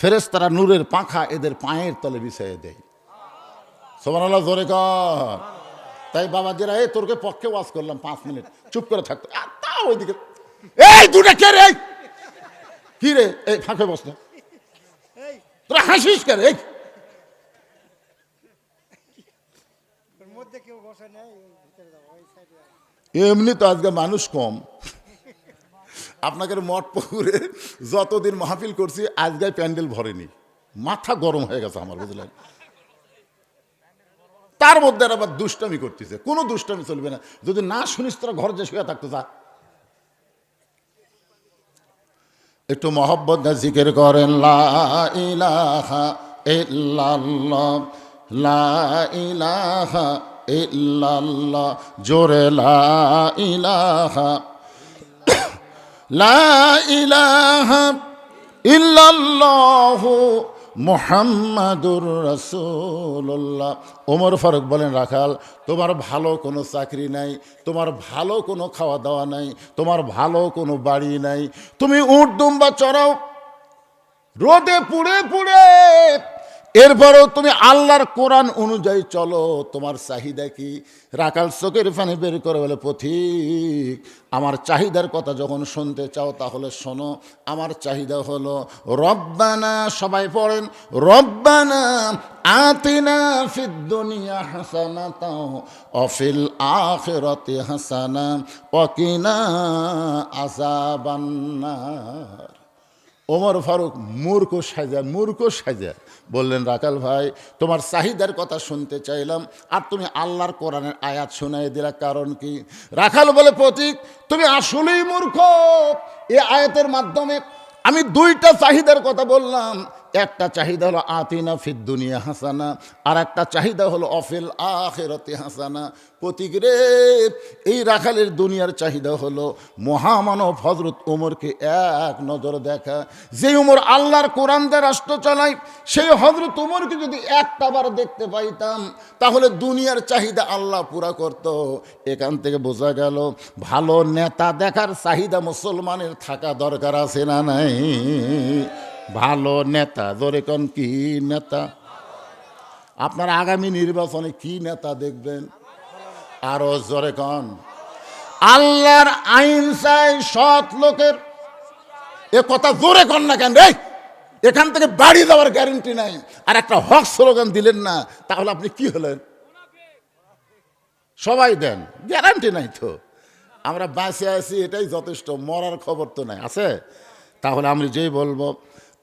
S1: ফেরেশতারা নূরের পাখা এদের পায়ের তলে বিছিয়ে দেয়। সুবহানাল্লাহ, জোরে কর। তাই বাবাজিরা, তোরকে পক্ষে ওয়াজ করলাম 5 মিনিট, চুপ করে থাকতো। তা ওইদিকে, এই দুটা কে রে? কি রে? এই ফাঁকে বসলো, তোরা হাসিস কে রে? এমনি তো আজকে মানুষ কম। আপনাকে মঠ পুকুরে যতদিন মাহফিল করছি, আজকে প্যান্ডেল ভরেনি। মাথা গরম হয়ে গেছে আমার, বুঝলেন? তার মধ্যে আবার দুষ্টামি করতেছে। কোনো দুষ্টামি চলবে না। যদি না শুনিস তোরা ঘর যে শুয়ে থাকতো, যা। একটু মহব্বত জিকির করেন, লা ইলাহা ইল্লাল্লাহ, লা ইলাহা ইল্লাল্লাহ, জোরে লা ইলাহা, লা ইলাহা ইল্লাল্লাহু মুহাম্মাদুর রাসূলুল্লাহ। ওমর ফারুক বলেন, রাখাল, তোমার ভালো কোনো চাকরি নাই, তোমার ভালো কোনো খাওয়া দাওয়া নাই, তোমার ভালো কোনো বাড়ি নাই, তুমি উট দুম্বা চড়াও রোদে পুড়ে পুড়ে, এরপরেও তুমি আল্লাহর কোরআন অনুযায়ী চলো, তোমার চাহিদা কি? রাখাল চোখের পানি বের করে বলে, পথিক, আমার চাহিদার কথা যখন শুনতে চাও তাহলে শোনো। আমার চাহিদা হলো রব্বানা, সবাই পড়েন, রব্বানা আতিনা ফিদ দুনিয়া হাসানাতাও ওয়া ফিল আখিরাতি হাসানা ওয়া কিনা আযাবান্নার। ওমর ফারুক মূর্খ সাজা বললেন, রাখাল ভাই, তোমার চাহিদার কথা শুনতে চাইলাম আর তুমি আল্লাহর কোরআনের আয়াত শোনাই দিলা, কারণ কি? রাখাল বলে, পথিক, তুমি আসলেই মূর্খ। এই আয়াতের মাধ্যমে আমি দুইটা চাহিদার কথা বললাম। একটা চাহিদা হলো আতিনা ফিদ দুনিয়া হাসানা, আর একটা চাহিদা হলো অফিল আখিরাতি হাসানা। পথিক রে, এই রাখালের দুনিয়ার চাহিদা হলো মহামানব হযরত ওমরকে এক নজর দেখা। যে ওমর আল্লাহর কোরআন দিয়ে রাষ্ট্র চালায়, সেই হযরত ওমরকে যদি একটা বার দেখতে পাইতাম তাহলে দুনিয়ার চাহিদা আল্লাহ পুরা করত। এখান থেকে বোঝা গেল ভালো নেতা দেখার চাহিদা মুসলমানের থাকা দরকার আছে না নাই? ভালো নেতা, জোরে কোন, কি নেতা? আপনার আগামী নির্বাচনে কি নেতা দেখবেন? আরো জোরে কোন। আল্লাহর আইন চাই সৎ লোকের। এ কথা জোরে কোন না কেন রে? এখান থেকে বাড়ি যাওয়ার গ্যারান্টি নাই, আর একটা হক স্লোগান দিলেন না, তাহলে আপনি কি হলেন? সবাই দেন, গ্যারান্টি নাই তো। আমরা বাঁচে আছি এটাই যথেষ্ট, মরার খবর তো নাই, আছে? তাহলে আমি যেই বলবো,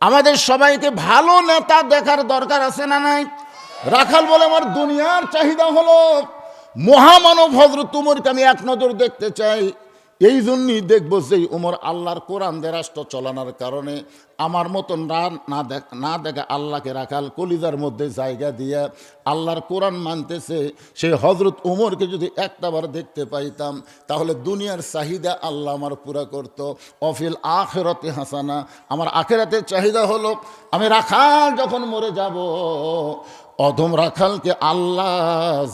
S1: আমাদের সবাইকে ভালো নেতা দেখার দরকার আছে না নাই? রাখাল বলে, আমার দুনিয়ার চাহিদা হলো মহামানব হযরত ওমরকে আমি এক নজর দেখতে চাই। এই জন্যই দেখবো যে ওমর আল্লাহর কোরআন দিয়ে রাষ্ট্র চালানোর কারণে আমার মতন না দেখা আল্লাহকে রাখাল কলিজার মধ্যে জায়গা দিয়া আল্লাহর কোরআন মানতেছে, সেই হযরত ওমরকে যদি একটাবার দেখতে পাইতাম তাহলে দুনিয়ার চাহিদা আল্লাহ আমার পুরা করত। অফিল আখিরাতি হাসানা, আমার আখিরাতের চাহিদা হলো আমি রাখাল যখন মরে যাব, অধম রাখালকে আল্লাহ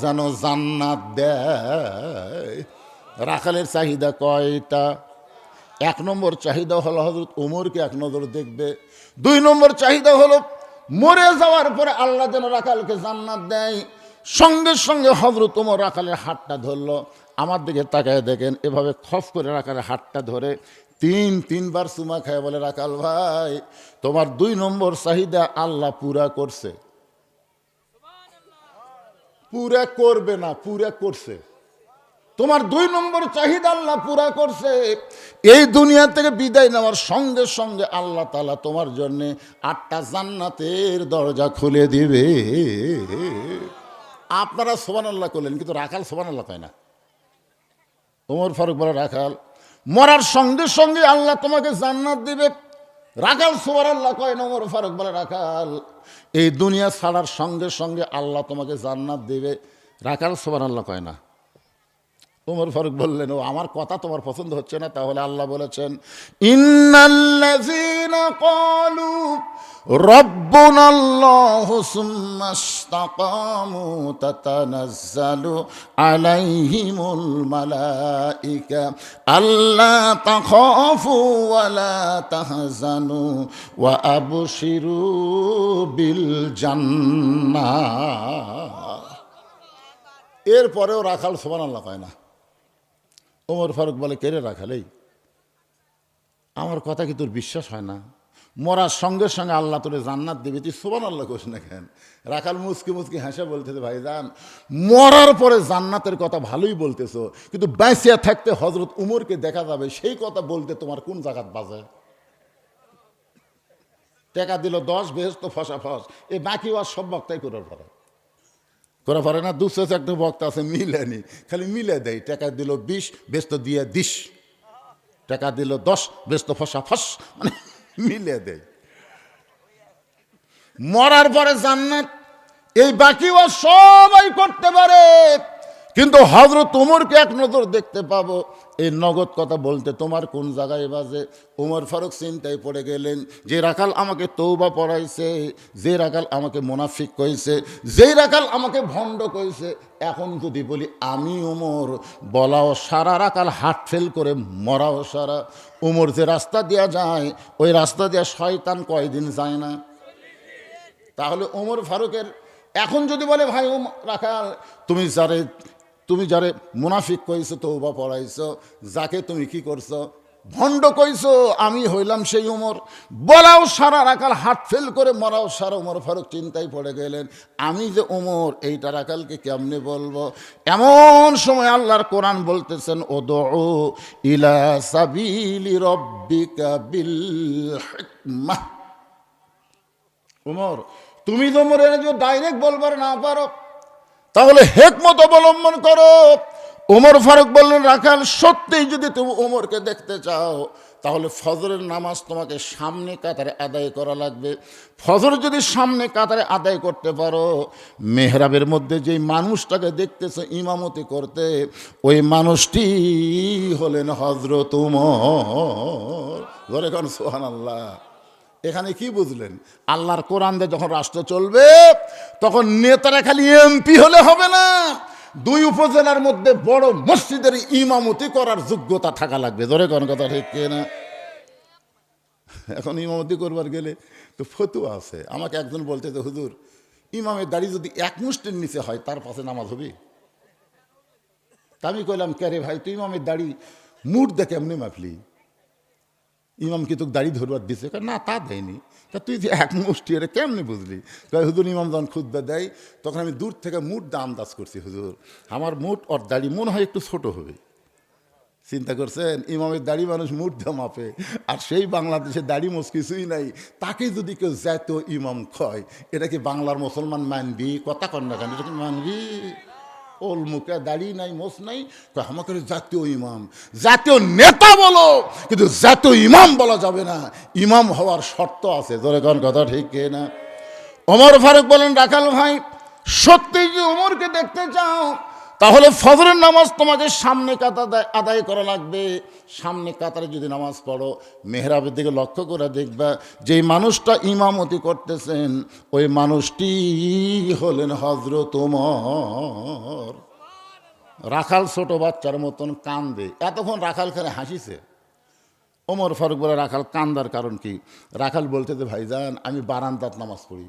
S1: যেন জান্নাত দেয়। রাখালের চাহিদা কয়টা? এক নম্বর চাহিদা হলো হযরত ওমরকে এক নজর দেখবে। দুই নম্বর চাহিদা হলো মরে যাওয়ার পরে আল্লাহ যেন রাখালকে জান্নাত দেয়। সঙ্গে সঙ্গে হযরত ওমর রাখালের হাতটা ধরলো। আমার দিকে তাকায় দেখেন, এভাবে খফ করে রাখালের হাতটা ধরে তিনবার চুমা খায় বলে, রাখাল ভাই, তোমার দুই নম্বর চাহিদা আল্লাহ পুরা করছে। পুরা করবে না, পুরা করছে। তোমার দুই নম্বর চাহিদা আল্লাহ পুরা করছে। এই দুনিয়া থেকে বিদায় নেওয়ার সঙ্গে সঙ্গে আল্লাহ তাআলা তোমার জন্য 8টা জান্নাতের দরজা খুলে দিবে। আপনারা সুবহানাল্লাহ করলেন, কিন্তু রাখাল সুবহানাল্লাহ কয় না। ওমর ফারুক বলে, রাখাল, মরার সঙ্গে সঙ্গে আল্লাহ তোমাকে জান্নাত দিবে। রাখাল সুবহানাল্লাহ কয় না। ওমর ফারুক বলে, রাখাল, এই দুনিয়া ছাড়ার সঙ্গে সঙ্গে আল্লাহ তোমাকে জান্নাত দিবে। রাখাল সুবহানাল্লাহ কয় না। ওমর ফারুক বললেন, ও আমার কথা তোমার পছন্দ হচ্ছে না? তাহলে আল্লাহ বলেছেন, ইন্নাল্লাযীনা ক্বালু রাব্বুনাল্লাহু সুম্মা ইসতাকামু তাতানাজ্জালু আলাইহিমুল মালাইকা আল্লা তাখাফু ওয়া লা তাহজানু ওয়া আবশিরু বিল জান্নাহ। এরপরেও রাখাল সুবহানাল্লাহ কয় না। ওমর ফারুক বলে, কে রে রাখাল, এই আমার কথা কি তোর বিশ্বাস হয় না? মরার সঙ্গে সঙ্গে আল্লাহ তোরে জান্নাত দিবে, তুই সুবহানাল্লাহ কইস না কেন? রাখাল মুচকি হেসে বলতেছে, ভাইজান, মরার পরে জান্নাতের কথা ভালোই বলতেছো, কিন্তু বেঁচে থাকতে হযরত উমরকে দেখা যাবে, সেই কথা বলতে তোমার কোন জায়গাত বাজে? টাকা দিল 10, বেহেশত ফসাফস, এই বাকি ওয়াজ সব বক্তাই করে পারে না। দুশো একটা বক্তা আছে মিলেনি, খালি মিলে দেয়। টাকা দিল 20, বেস্ত দিয়ে 10, টাকা দিল 10, বেস্ত ফসা ফস, মানে মিলে দেয়। মরার পরে জান্নাত, এই বাকিও সবাই করতে পারে, কিন্তু হযরত ওমরকে এক নজর দেখতে পাবো, এই নগদ কথা বলতে তোমার কোন জায়গায় বাজে। ওমর ফারুক চিন্তায় পড়ে গেলেন, যে রাখাল আমাকে তৌবা পড়াইছে, যে রাখাল আমাকে মুনাফিক কইছে, যেই রাখাল আমাকে ভণ্ড কইছে, এখন যদি বলি আমি ওমর, বলাও সারা, রাখাল হার্ট ফেল করে মরাও সারা। ওমর যে রাস্তা দিয়া যায়, ওই রাস্তা দিয়া শয়তান কয়দিন যায় না? তাহলে ওমর ফারুকের এখন যদি বলে ভাই রাখাল, তুমি যারে মুনাফিক কইছো, তওবা পড়াইছো, যাকে তুমি কি করছো, ভণ্ড কইছো, আমি হইলাম সেই ওমর, বলাও সারা, রাখাল হার্ট ফেল করে মরাও সারা। ওমর ফারুক চিন্তায় পড়ে গেলেন, আমি যে ওমর, এইটা রাখালকে কেমনে বলবো? এমন সময় আল্লাহর কোরআন বলতেছেন, উদউ ইলা সাবিলি রাব্বিকা বিল হিকমাহ। ওমর, তুমি তো ওমর যে ডাইরেক্ট বলবার না পারো, তাহলে হিকমত অবলম্বন করো। ওমর ফারুক বললেন, রাখাল সত্যিই যদি তুমি ওমরকে দেখতে চাও, তাহলে ফজরের নামাজ তোমাকে সামনে কাতারে আদায় করা লাগবে। ফজর যদি সামনে কাতারে আদায় করতে পারো, মেহরাবের মধ্যে যেই মানুষটাকে দেখতেছো ইমামতি করতে, ওই মানুষটি হলেন হযরত ওমর। ধরে কোন সুবহানাল্লাহ। এখানে কি বুঝলেন? আল্লাহর কোরআন দিয়ে যখন রাষ্ট্র চলবে, তখন নেতারা খালি এমপি হলে হবে না, দুই উপজেলার মধ্যে বড় মসজিদের ইমামতি করার যোগ্যতা থাকা লাগবে। ধরে কোন কথা ঠিক না? এখন ইমামতি করবার গেলে তো ফতুয়া আছে। আমাকে একজন বলতে, যে হুজুর, ইমামের দাড়ি যদি এক মুষ্টির নিচে হয়, তার পাশে নামাজ হবে? তা আমি কইলাম, কে রে ভাই, তুই ইমামের দাড়ি মুঠ দেখে এমনি মাপলি, ইমাম কি তোকে দাড়ি ধরবার দিছে? না, তা দেয়নি। তা তুই যে এক মুষ্টি, এটা কেমনি বুঝলি? হুজুর, ইমাম যখন খুতবা দেয়, তখন আমি দূর থেকে মুঠ দা আন্দাজ করছি, হুজুর আমার মুঠ ওর দাড়ি মনে হয় একটু ছোট হবে। চিন্তা করছেন, ইমামের দাড়ি মানুষ মুঠ দিয়ে মাপে, আর সেই বাংলাদেশে দাড়ি মোছ কিছুই নাই, তাকে যদি কেউ জাতীয় ইমাম কয়, এটা কি বাংলার মুসলমান মানবি? কথা কন না কেন, এটা কি মানবি? ওল মুখে দাড়ি নাই, মোছ নাই, আমাকে জাতীয় ইমাম। জাতীয় নেতা বলো, কিন্তু জাতীয় ইমাম বলা যাবে না। ইমাম হওয়ার শর্ত আছে। ধরে কোন কথা ঠিক না? ওমর ফারুক বলেন, রাখাল ভাই, সত্যি যে ওমরকে দেখতে চাও, তাহলে ফজরের নামাজ তোমাকে সামনে কাতারে আদায় করা লাগবে। সামনে কাতারে যদি নামাজ পড়ো, মেহরাবের দিকে লক্ষ্য করে দেখবা, যেই মানুষটা ইমামতি করতেছেন, ওই মানুষটি হলেন হযরত ওমর। রাখাল ছোট বাচ্চার মতন কান্দে। এতক্ষণ রাখাল খানে হাসিছে। ওমর ফারুক বলে, রাখাল কান্দার কারণ কি? রাখাল বলতে, যে ভাইজান, আমি বারান্দাত নামাজ পড়ি,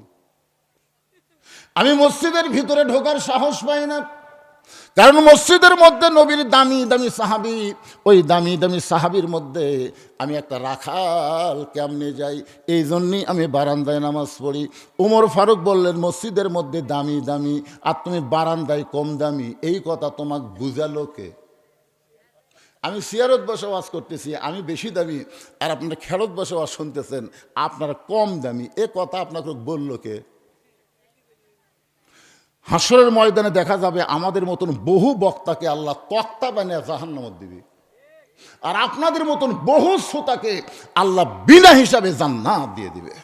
S1: আমি মসজিদের ভিতরে ঢোকার সাহস পাই না, কারণ মসজিদের মধ্যে নবীর দামি দামি সাহাবী, ওই দামি দামি সাহাবীর মধ্যে আমি একটা রাখাল কেমনে যাই, এই জন্যই আমি বারান্দায় নামাজ পড়ি। ওমর ফারুক বললেন, মসজিদের মধ্যে দামি দামি, আর তুমি বারান্দায় কম দামি, এই কথা তোমাকে বুঝালো কে? আমি সিয়ারত বসে ওয়াজ করতেছি, আমি বেশি দামি, আর আপনারা খেরত বসে ওয়াজ শুনতেছেন, আপনারা কম দামি, এ কথা আপনাকে বললো কে? হাসরের ময়দানে দেখা যাবে, আমাদের মতন বহু বক্তাকে আল্লাহ তক্তা বানিয়ে জাহান্নামে দিবে, আর আপনাদের মতন বহু শ্রোতাকে আল্লাহ বিনা হিসাবে জান্নাত দিয়ে দিবে।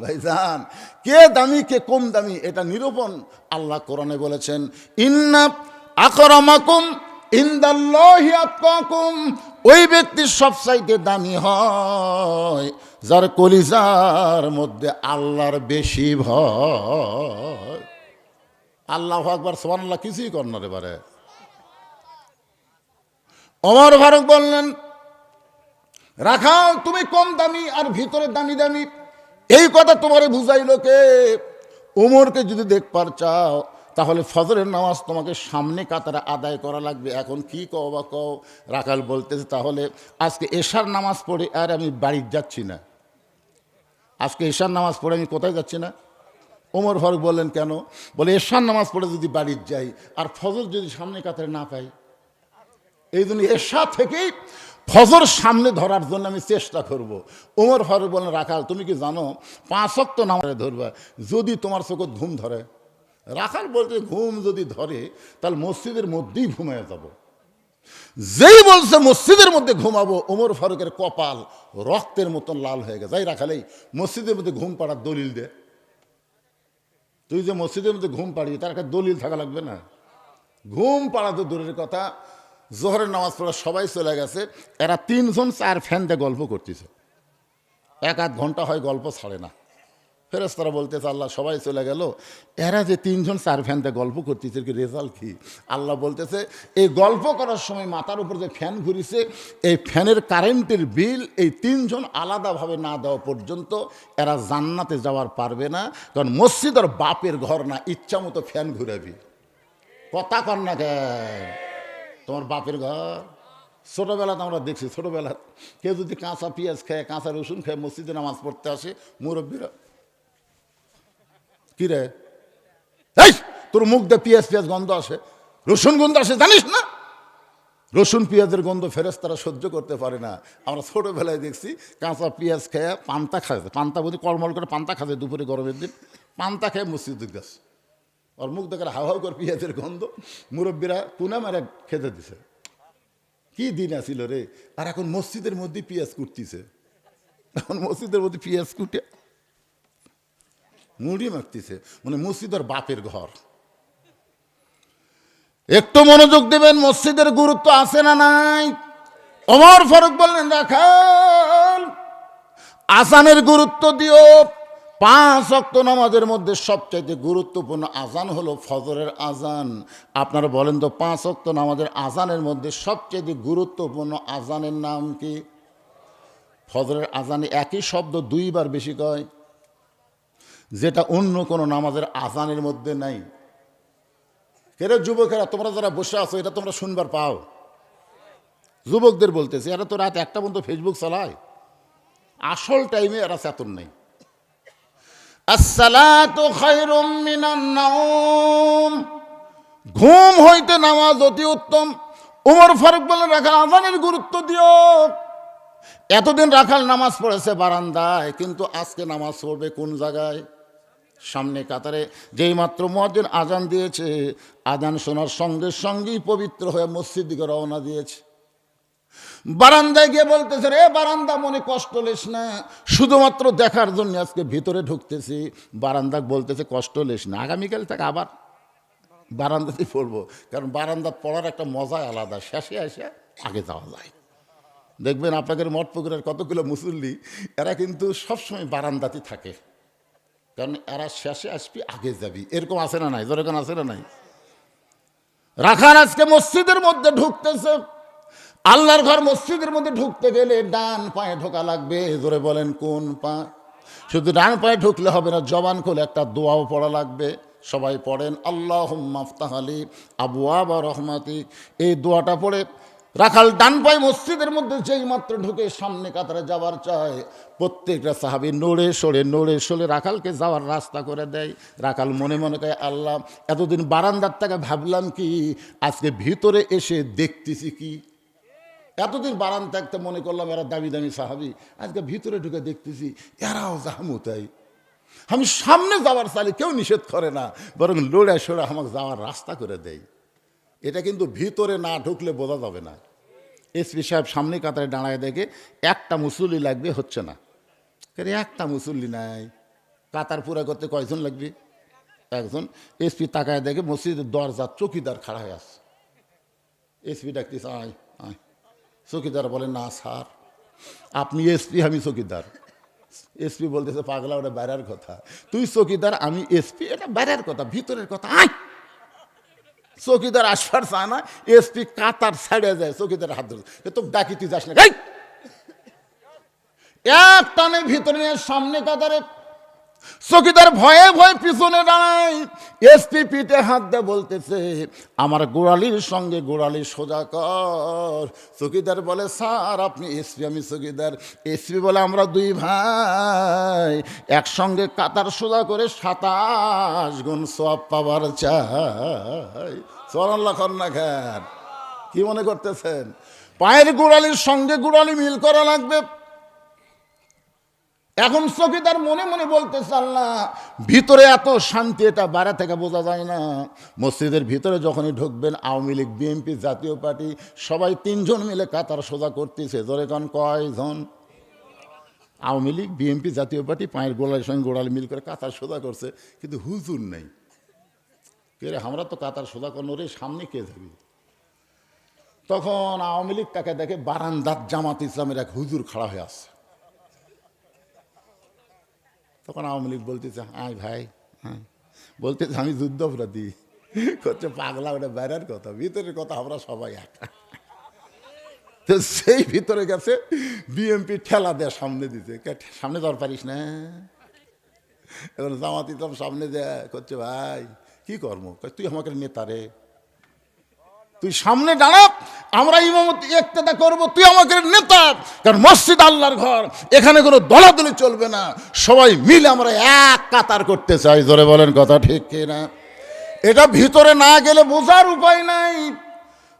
S1: ভাইজান, কে দামি কে কম দামি, এটা নিরূপণ আল্লাহ কোরআনে বলেছেন, ইন্না আকরামাকুম ইনদাল্লাহি আতকাকুম। ওই ব্যক্তি সবচাইতে দামি হয় যার কলিজার মধ্যে আল্লাহর বেশি ভয়। আল্লাহু আকবার, সুবহানাল্লাহ, কিছুই কর না রে বারে। ওমর ফারুক বললেন, রাখাল তুমি কম দামি আর ভিতরে দামি দামি, এই কথা তোমারে বুঝাইলো কে? ওমরকে যদি দেখবার চাও, তাহলে ফজরের নামাজ তোমাকে সামনে কাতারে আদায় করা লাগবে। এখন কি কও বা কও? রাখাল বলতেছে, তাহলে আজকে এশার নামাজ পড়ে আর আমি বাড়ি যাচ্ছি না। আজকে এশার নামাজ পড়ে আমি কোথায় যাচ্ছি না? ওমর ফারুক বললেন, কেন? বলে, এশার নামাজ পড়ে যদি বাড়ির যাই, আর ফজর যদি সামনে কাতারে না পাই, এই জন্য এশা থেকেই ফজর সামনে ধরার জন্য আমি চেষ্টা করব। ওমর ফারুক বলেন, রাখাল তুমি কি জানো 5 ওয়াক্ত নামাজে ধরবা, যদি তোমার চোখে ঘুম ধরে? রাখাল বলতে, ঘুম যদি ধরে তাহলে মসজিদের মধ্যেই ঘুমিয়ে যাব। যেই বলছে মসজিদের মধ্যে ঘুমাবো, ওমর ফারুকের কপাল রক্তের মতন লাল হয়ে গেছে। যাই রাখালেই মসজিদের মধ্যে ঘুম পাড়ার দলিল দে। তুই যে মসজিদের মধ্যে ঘুম পাড়ি, তার একটা দলিল থাকা লাগবে না? ঘুম পাড়া তো দূরের কথা, জোহরের নামাজ পড়া সবাই চলে গেছে, এরা 3 জন 4 ফ্যান দিয়ে গল্প করতেছে, 1-8 ঘন্টা হয় গল্প ছাড়ে না। ফেরেশতারা বলতেছে আল্লাহ সবাই চলে গেল, এরা যে 3 জন 4 ফ্যান দিয়ে গল্প করতেছে কি রেজাল্ট কি? আল্লাহ বলতেছে এই গল্প করার সময় মাথার উপর যে ফ্যান ঘুরিছে, এই ফ্যানের কারেন্টের বিল এই 3 জন আলাদাভাবে না দেওয়া পর্যন্ত এরা জান্নাতে যাওয়ার পারবে না, কারণ মসজিদ আর বাপের ঘর না, ইচ্ছা মতো ফ্যান ঘুরাবি। কথা কর না কেন? তোমার বাপের ঘর। ছোটোবেলাতে আমরা দেখছি, ছোটোবেলা কেউ যদি কাঁচা পেঁয়াজ খায়, কাঁচা রসুন খায়, মসজিদে নামাজ পড়তে আসে, মুরব্বীরা কি রে এই তোর মুখ দিয়ে পেঁয়াজ পেঁয়াজ গন্ধ আসে, রসুন গন্ধ আসে, জানিস না? রসুন পেঁয়াজের গন্ধ ফেরেশতারা সহ্য করতে পারে না। আমরা ছোটোবেলায় দেখছি কাঁচা পেঁয়াজ খেয়ে পান্তা খায়, পান্তা বলতে কলমল করে পান্তা খাচ্ছে দুপুরে গরমের দিন, পান্তা খেয়ে মসজিদের গেছে, ওর মুখ দেখে হাউ হাউ করে পেঁয়াজের গন্ধ, মুরব্বীরা কুনা মারে খেতে দিছে। কি দিন আসিল রে! আর এখন মসজিদের মধ্যে পেঁয়াজ কুটতিছে, এখন মসজিদের মধ্যে পেঁয়াজ কুটে মুড়ি মাখতেছে, মানে মসজিদের বাপের ঘর। একটু মনোযোগ দেবেন, মসজিদের গুরুত্ব আছে না নাই? ওমর ফারুক বললেন রাখাল আজানের গুরুত্ব দিও। 5 ওয়াক্ত নামাজের মধ্যে সবচাইতে গুরুত্বপূর্ণ আজান হলো ফজরের আজান। আপনারা বলেন তো 5 ওয়াক্ত নামাজের আজানের মধ্যে সবচাইতে গুরুত্বপূর্ণ আজানের নাম কি? ফজরের আজানে একই শব্দ 2 বার বেশি কয়, যেটা অন্য কোনো নামাজের আজানের মধ্যে নাই। কেরে যুবকেরা তোমরা যারা বসে আছো, এটা তোমরা শুনবার পাও? যুবকদের বলতেছি, এরা তো রাত 1টা পর্যন্ত ফেসবুক চালায়, আসল টাইমে এরা চেতন নেই। আসসালাতু খায়রুম মিনান নাওম, ঘুম হইতে নামাজ অতি উত্তম। ওমর ফারুক বলেন রাখাল আজানের গুরুত্ব দিও। এতদিন রাখাল নামাজ পড়েছে বারান্দায়, কিন্তু আজকে নামাজ পড়বে কোন জায়গায়? সামনে কাতারে। যেই মাত্র মুয়াজ্জিন আজান দিয়েছে, আজান শোনার সঙ্গে সঙ্গেই পবিত্র হয়ে মসজিদ দিকে রওনা দিয়েছে। বারান্দায় গিয়ে বলতেছে রে বারান্দা, মনে কষ্ট লেস না, শুধুমাত্র দেখার জন্য আজকে ভিতরে ঢুকতেছি। বারান্দা বলতেছে কষ্ট লেস না, আগামীকাল থেকে আবার বারান্দাতেই পড়বো, কারণ বারান্দা পড়ার একটা মজাই আলাদা, শেষে এসে আগে যাওয়া যায়। দেখবেন আপনাদের মঠপুকুরের কতগুলো মুসল্লি এরা কিন্তু সবসময় বারান্দাতে থাকে, কারণ এরা শেষে আসবি আগে যাবি, এরকম আছে না নাই? যেরকম আছে না নাই? রাখার আজকে মসজিদের মধ্যে ঢুকতেছে, আল্লাহর ঘর মসজিদের মধ্যে ঢুকতে গেলে ডান পায়ে ঢোকা লাগবে। জোরে বলেন কোন পা? শুধু ডান পায়ে ঢুকলে হবে না, জবান খুলে একটা দোয়াও পড়া লাগবে। সবাই পড়েন আল্লাহুম্মা আফতাহ আলী আবওয়াবা রহমাতিক, এই দোয়াটা পড়ে রাখাল ডান পায়ে মসজিদের মধ্যে যেই মাত্র ঢুকে সামনে কাতারে যাওয়ার চায়, প্রত্যেকটা সাহাবী নড়ে সরে রাখালকে যাওয়ার রাস্তা করে দেয়। রাখাল মনে মনে কয় আল্লাহ, এতদিন বারান্দার থেকে ভাবলাম কি, আজকে ভিতরে এসে দেখতেছি কি। এতদিন বারান থাকতে মনে করলাম এরা দামি দামি সাহাবি, আজকে ভিতরে ঢুকে দেখতেছি এরাও জাহামুতাই। আমি সামনে যাওয়ার চাইলে কেউ নিষেধ করে না, বরং লড়ে সরে আমাকে যাওয়ার রাস্তা করে দেয়। এটা কিন্তু ভিতরে না ঢুকলে বোঝা যাবে না। এসপি সাহেব সামনে কাতারে দাঁড়ায় দেখে একটা মুসল্লি লাগবে, হচ্ছে না, একটা মুসল্লি নাই। কাতার পুরা করতে কয়জন লাগবে? একজন। এসপি তাকায় দেখে মসজিদের দরজা চৌকিদার খাড়া হয়ে আসছে। এসপি ডাকতেছে আয় আয়। চৌকিদার বলে না স্যার, আপনি এসপি, আমি চৌকিদার। এসপি বলতেছে পাগলা, ওটা বাইরের কথা, তুই চৌকিদার আমি এসপি, এটা বাইরের কথা, ভিতরের কথা আয়। চৌকিদার আসবার চায় না, এসপি কাতার ছাড়ে যায়, চৌকিদার হাত ধরে তো ডাকি তুই যাস না, এক টানে ভিতরে নিয়ে সামনে কাতারে। চৌকিদার ভয়ে ভয়ে পিছনে দাঁড়ায়, এসপি পিঠে হাত দিয়ে বলতেছে আমার গোড়ালির সঙ্গে গোড়ালি সোজা কর। চৌকিদার বলে স্যার আপনি এসপি, আমি চৌকিদার। এসপি বলে আমরা 2 ভাই, একসঙ্গে কাতার সোজা করে 27 গুণ সওয়াব পাওয়ার চাই। সুবহানাল্লাহ না খান? কি মনে করতেছেন? পায়ের গোড়ালির সঙ্গে গোড়ালি মিল করা লাগবে। এখন চৌকিদার মনে মনে বলতেছে আল্লাহ, ভিতরে এত শান্তি, এটা বাইরে থেকে বোঝা যায় না। মসজিদের ভিতরে যখনই ঢুকবেন, আওয়ামী লীগ, বিএনপি, জাতীয় পার্টি সবাই 3 জন মিলে কাতার সোজা করতেছে। ধরে কারণ কয়জন? আওয়ামী লীগ, বিএনপি, জাতীয় পার্টি পায়ের গোড়ালির সঙ্গে গোড়ালি মিল করে কাতার সোজা করছে, কিন্তু হুজুর নেই। কে রে, আমরা তো কাতার সোজা করল রে, সামনে কে যাবি? তখন আওয়ামী লীগ তাকে দেখে বারান্দার জামাত ইসলামের এক হুজুর খাড়া হয়ে আসছে। তখন আওয়ামী লীগ বলতেছে, আয় ভাই, হ্যাঁ, বলতেছে আমি যুদ্ধাপরাধী। করছে পাগলা, ওটা বাইরের কথা, ভিতরের কথা আমরা সবাই এক। তো সেই ভিতরে গেছে, বিএমপি ঠেলা দেয় সামনে দিতে, সামনে যাওয়ার পারিস না। এবার জামাত ইসলাম সামনে দেয়, করছে ভাই কি কর্ম, তুই আমাকে নেতা রে, তুই সামনে দাঁড়া, আমরা ইমামতি ইক্তেদা করব, তুই আমাকে নেতা। কারণ মসজিদ আল্লাহর ঘর, এখানে কোনো দলাদলি চলবে না, সবাই মিলে আমরা এক কাতার করতে চাই। জোরে বলেন কথা ঠিক কিনা? এটা ভিতরে না গেলে বোঝার উপায় নাই।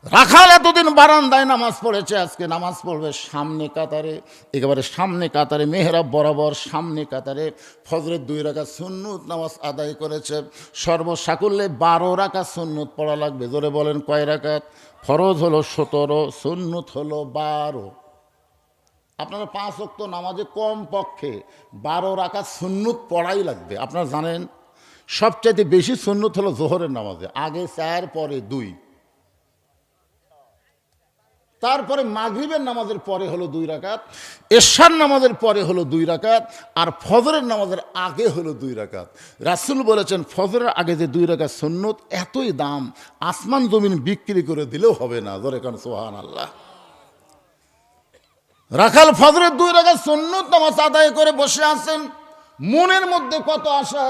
S1: রাখাল এতদিন বারান্দায় নামাজ পড়েছে, আজকে নামাজ পড়বে সামনে কাতারে, একেবারে সামনে কাতারে, মেহরাব বরাবর সামনে কাতারে। ফজরের 2 রাকাত সুন্নত নামাজ আদায় করেছে। সর্বসাকুল্যে 12 রাকাত সুন্নত পড়া লাগবে। জোরে বলেন কয় রাকাত? ফরজ হলো 17, সুন্নত হলো 12। আপনারা 5 ওয়াক্ত নামাজে কম পক্ষে 12 রাকাত সুন্নত পড়াই লাগবে। আপনারা জানেন সবচাইতে বেশি সুন্নত হলো জোহরের নামাজে, আগে 4 পরে 2, তারপরে মাগরিবের নামাজের পরে হলো 2 রাকাত, এশার নামাজের পরে হলো 2 রাকাত, আর ফজরের নামাজের আগে হলো 2 রাকাত। রাসূল বলেছেন ফজরের আগে যে 2 রাকাত সুন্নত, এতই দাম আসমান জমিন বিক্রি করে দিলেও হবে না। ধরে কারণ সুবহানাল্লাহ। রাখাল ফজরের 2 রাকাত সুন্নত নামাজ আদায় করে বসে আছেন, মনের মধ্যে কত আশা,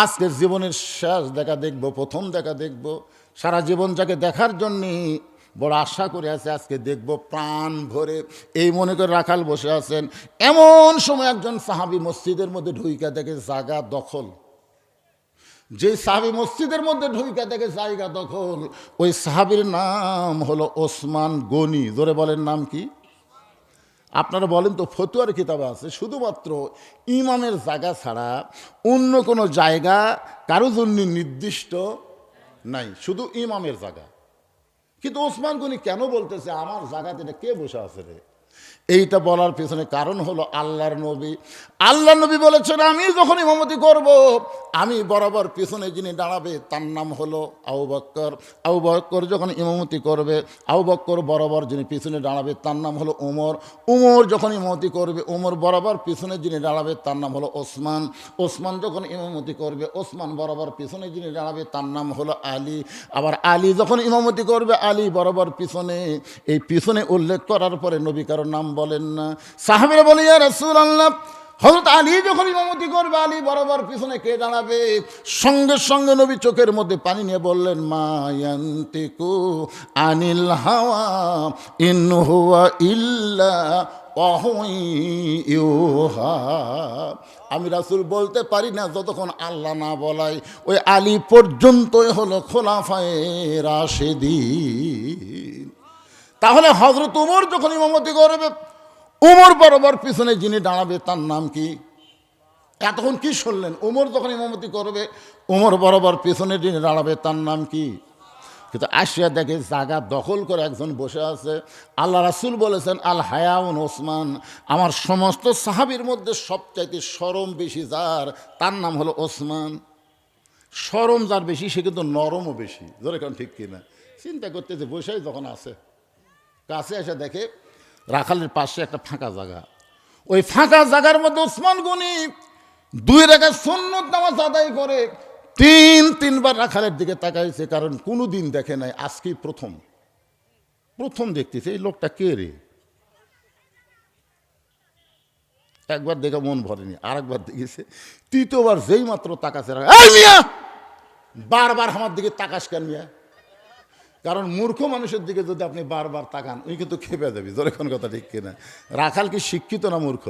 S1: আজকের জীবনের শেষ দেখা দেখব, প্রথম দেখা দেখব, সারা জীবন যাকে দেখার জন্যে বড় আশা করে আছে, আজকে দেখব প্রাণ ভরে, এই মনে করে রাখাল বসে আছেন। এমন সময় একজন সাহাবী মসজিদের মধ্যে ঢুইকা দেখে জায়গা দখল। যে সাহাবী মসজিদের মধ্যে ঢুইকা দেখে জায়গা দখল, ওই সাহাবীর নাম হলো ওসমান গনি। জোরে বলেন নাম কি? আপনারা বলেন তো, ফতুয়ার কিতাবে আছে শুধুমাত্র ইমামের জায়গা ছাড়া অন্য কোনো জায়গা কারো জন্য নির্দিষ্ট নাই, শুধু ইমামের জায়গা। কিন্তু ওসমান গনি কেন বলতেছে আমার জায়গাতে এটা কে বসে আছে রে? এইটা বলার পেছনে কারণ হলো আল্লাহর নবী বলেছেন, আমি যখন ইমামতি করব, আমি বরাবর পিছনে যিনি দাঁড়াবে তার নাম হলো আবু বকর। আবু বকর যখন ইমামতি করবে, আবু বকর বরাবর যিনি পিছনে দাঁড়াবে তার নাম হলো ওমর। ওমর যখন ইমামতি করবে, ওমর বরাবর পিছনে যিনি দাঁড়াবে তার নাম হলো ওসমান। ওসমান যখন ইমামতি করবে, ওসমান বরাবর পিছনে যিনি দাঁড়াবে তার নাম হলো আলী। আবার আলী যখন ইমামতি করবে, আলী বরাবর পিছনে। এই পিছনে উল্লেখ করার পরে নবী কারোর নাম বলেন না। সাহাবীরা বলে, ইয়া রাসূলুল্লাহ, হযরত আলী যখন ইমামতি করবে, আলী বরাবর পিছনে কে দাঁড়াবে? সঙ্গে সঙ্গে নবী চোখের মধ্যে পানি নিয়ে বললেন, মা ইয়ান্তিকু আনিল হাওয়া ইন হুয়া ইল্লা ওয়াহয়ুন ইউহা। আমি রাসূল বলতে পারি না যতক্ষণ আল্লাহ না বলায়। ওই আলী পর্যন্তই হলো খোলাফায়ে রাশেদিন। তাহলে হযরত ওমর যখন ইমামতি করবে, ওমর বরাবর পিছনে যিনি দাঁড়াবে তার নাম কি? এতক্ষণ কি শুনলেন? ওমর যখন ইমামতি করবে, ওমর বরাবর পিছনে যিনি দাঁড়াবে তার নাম কি? কিন্তু আসিয়া দেখে জায়গা দখল করে একজন বসে আছে। আল্লাহ রাসূল বলেছেন, আল হায়াউন ওসমান, আমার সমস্ত সাহাবীর মধ্যে সবচাইতে শরম বেশি যার, তার নাম হলো ওসমান। শরম যার বেশি, সে কিন্তু নরমও বেশি। ধরে কারণ ঠিক কিনা? চিন্তা করতেছে, বসেই যখন আছে, কাছে এসে দেখে রাখালের পাশে একটা ফাঁকা জায়গা। ওই ফাঁকা জায়গার মধ্যে ওসমান গনি 2 রাকাত সুন্নত নামাজ আদায় করে 3বার রাখালের দিকে তাকাইছে, কারণ কোনো দিন দেখে নাই, আজকেই প্রথম দেখতেছে এই লোকটা কে রে। একবার দেখে মন ভরেনি, আরেকবার দেখেছে, 3য়বার যেই মাত্র তাকাছে, এই মিয়া বারবার আমার দিকে তাকাস কেন মিয়া? কারণ মূর্খ মানুষের দিকে যদি আপনি বারবার তাকান, ওই কিন্তু খেপে যাবি। ধরে কোন কথা ঠিক কিনা? রাখাল কি শিক্ষিত না মূর্খ?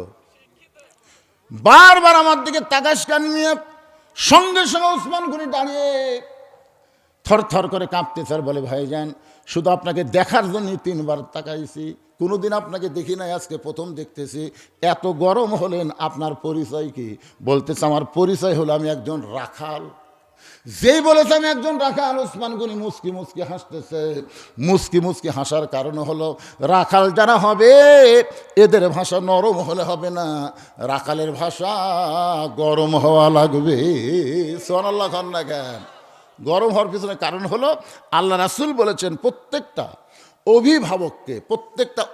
S1: বারবার আমার দিকে তাকাস কেন মিয়া? সঙ্গে সঙ্গে ওসমান গনি দাঁড়িয়ে থরথর করে কাঁপতেছে আর বলে, ভাইজান, শুধু আপনাকে দেখার জন্য 3বার তাকাইছি, কোনোদিন আপনাকে দেখি নাই, আজকে প্রথম দেখতেছি। এত গরম হলেন, আপনার পরিচয় কি? বলতেছে, আমার পরিচয় হলো আমি একজন রাখাল। যেই বলেছে আমি একজন রাখাল, ওসমান গনি মুচকি মুচকি হাসতেছে। মুচকি মুচকি হাসার কারণ হলো, রাখাল যারা হবে এদের ভাষা নরম হলে হবে না, রাখালের ভাষা গরম হওয়া লাগবে। সুবহানাল্লাহ খান না কেন? গরম হওয়ার পিছনে কারণ হলো আল্লাহ রাসূল বলেছেন প্রত্যেকটা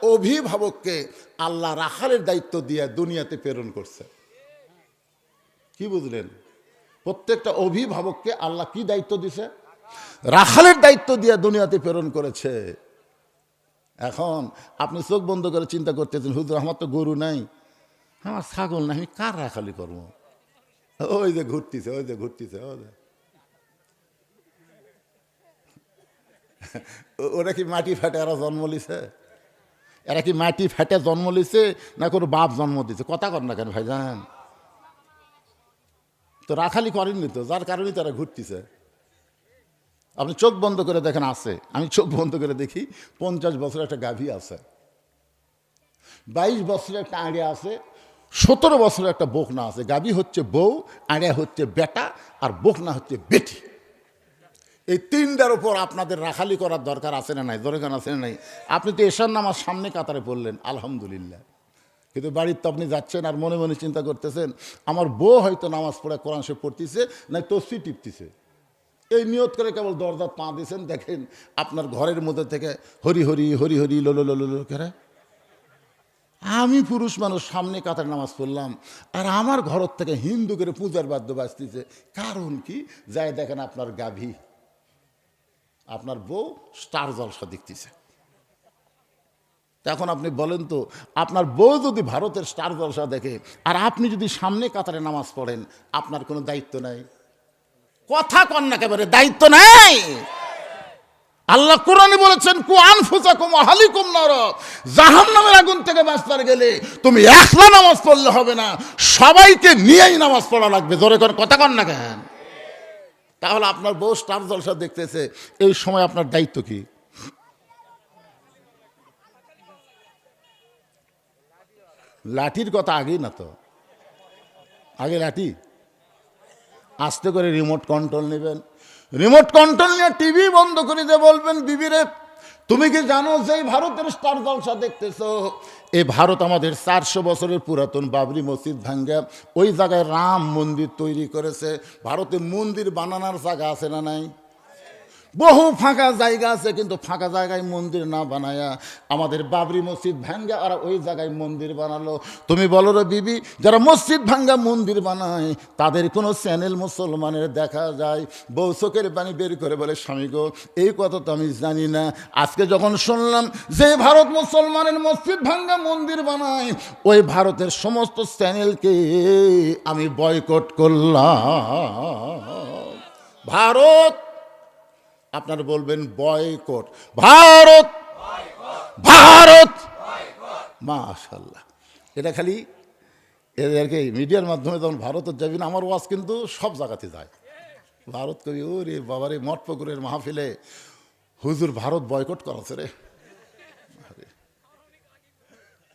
S1: অভিভাবককে আল্লাহ রাখালের দায়িত্ব দিয়ে দুনিয়াতে প্রেরণ করছে। কি বুঝলেন? প্রত্যেকটা অভিভাবককে আল্লাহ কি দায়িত্ব দিছে? রাখালের দায়িত্ব দিয়ে দুনিয়াতে প্রেরণ করেছে। এখন আপনি চোখ বন্ধ করে চিন্তা করতেছেন, হুজুর আমার তো গরু নাই, আমার ছাগল নাই, আমি কার রাখালি করবো? ওই যে ঘুরতেছে ওরা কি মাটি ফেটে এরা জন্ম লিছে? এরা কি মাটি ফেটে জন্ম লিছে না কোনো বাপ জন্ম দিছে? কথা কর না কেন ভাইজান? তো রাখালি করেননি তো, যার কারণে তারা ঘুরতেছে। আপনি চোখ বন্ধ করে দেখেন আছে, আমি চোখ বন্ধ করে দেখি 50 বছরের একটা গাভী আছে, 22 বছরের একটা আড়িয়া আছে, 17 বছরের একটা বকনা আছে। গাভী হচ্ছে বউ, আড়িয়া হচ্ছে বেটা, আর বকনা হচ্ছে বেটি। এই তিনটার উপর আপনাদের রাখালি করার দরকার আছে না নাই? দরকার আছে না নাই? আপনি তো এশার নামাজ সামনে কাতারে পড়লেন, আলহামদুলিল্লাহ, কিন্তু বাড়ির তো আপনি যাচ্ছেন আর মনে মনে চিন্তা করতেছেন আমার বউ হয়তো নামাজ পড়ে কোরআন শরীফ পড়তেছে, না তসবিহ টিপতেছে। এই নিয়ত করে কেবল দরজা পা দিয়েছেন, দেখেন আপনার ঘরের মধ্যে থেকে হরি হরি হরি হরি লোলো লোলো লো করে। আমি পুরুষ মানুষ সামনে কাতার নামাজ পড়লাম, আর আমার ঘর থেকে হিন্দু করে পূজার বাদ্য বাজতেছে। কারণ কি? যায় দেখেন আপনার গাভী, আপনার বউ স্টার জলসা দেখতেছে। এখন আপনি বলেন তো, আপনার বউ যদি ভারতের স্টার জলসা দেখে আর আপনি যদি সামনে কাতারে নামাজ পড়েন, আপনার কোনো দায়িত্ব নাই? কথা কন না, একেবারে দায়িত্ব নাই। আল্লাহ কোরআনে বলেছেন কু আনফুসাকুম আহলিকুম নার, জাহান্নামের আগুন থেকে বাঁচতে গেলে তুমি একলা নামাজ পড়লে হবে না, সবাইকে নিয়েই নামাজ পড়া লাগবে। জোরে করে কথা কন না কেন? তাহলে আপনার বউ স্টার জলসা দেখতেছে, এই সময় আপনার দায়িত্ব কি? লাঠির কথা আগেই না তো, আগে লাঠি। আস্তে করে রিমোট কন্ট্রোল নেবেন, রিমোট কন্ট্রোল নিয়ে টিভি বন্ধ করে দিয়ে বলবেন বিবিরে তুমি কি জানো যে ভারতের স্টার জলসা দেখতেছো? এই ভারত আমাদের 400 বছরের পুরাতন বাবরি মসজিদ ভাঙ্গা ওই জায়গায় রাম মন্দির তৈরি করেছে। ভারতে মন্দির বানানোর জায়গা আছে না নাই? বহু ফাঁকা জায়গা আছে, কিন্তু ফাঁকা জায়গায় মন্দির না বানায়া আমাদের বাবরি মসজিদ ভাঙ্গা আর ওই জায়গায় মন্দির বানালো। তুমি বলো রে বিবি, যারা মসজিদ ভাঙ্গা মন্দির বানায় তাদের কোনো চ্যানেল মুসলমানের দেখা যায়? বউ চোখের পানি বের করে বলে স্বামী গো, এই কথা তো আমি জানি না, আজকে যখন শুনলাম যে ভারত মুসলমানের মসজিদ ভাঙ্গা মন্দির বানায়, ওই ভারতের সমস্ত চ্যানেলকে আমি বয়কট করলাম। ভারত, আপনারা বলবেন বয়কট, ভারত ভারত, মাশাআল্লাহ। এটা খালি এদেরকে মিডিয়ার মাধ্যমে যখন ভারতের যাবি না, আমার ওয়াজ কিন্তু সব জায়গাতে যায়। ভারত কবি ওরে বাবারে মঠপুকুরের মাহফিলে হুজুর ভারত বয়কট করাছে রে,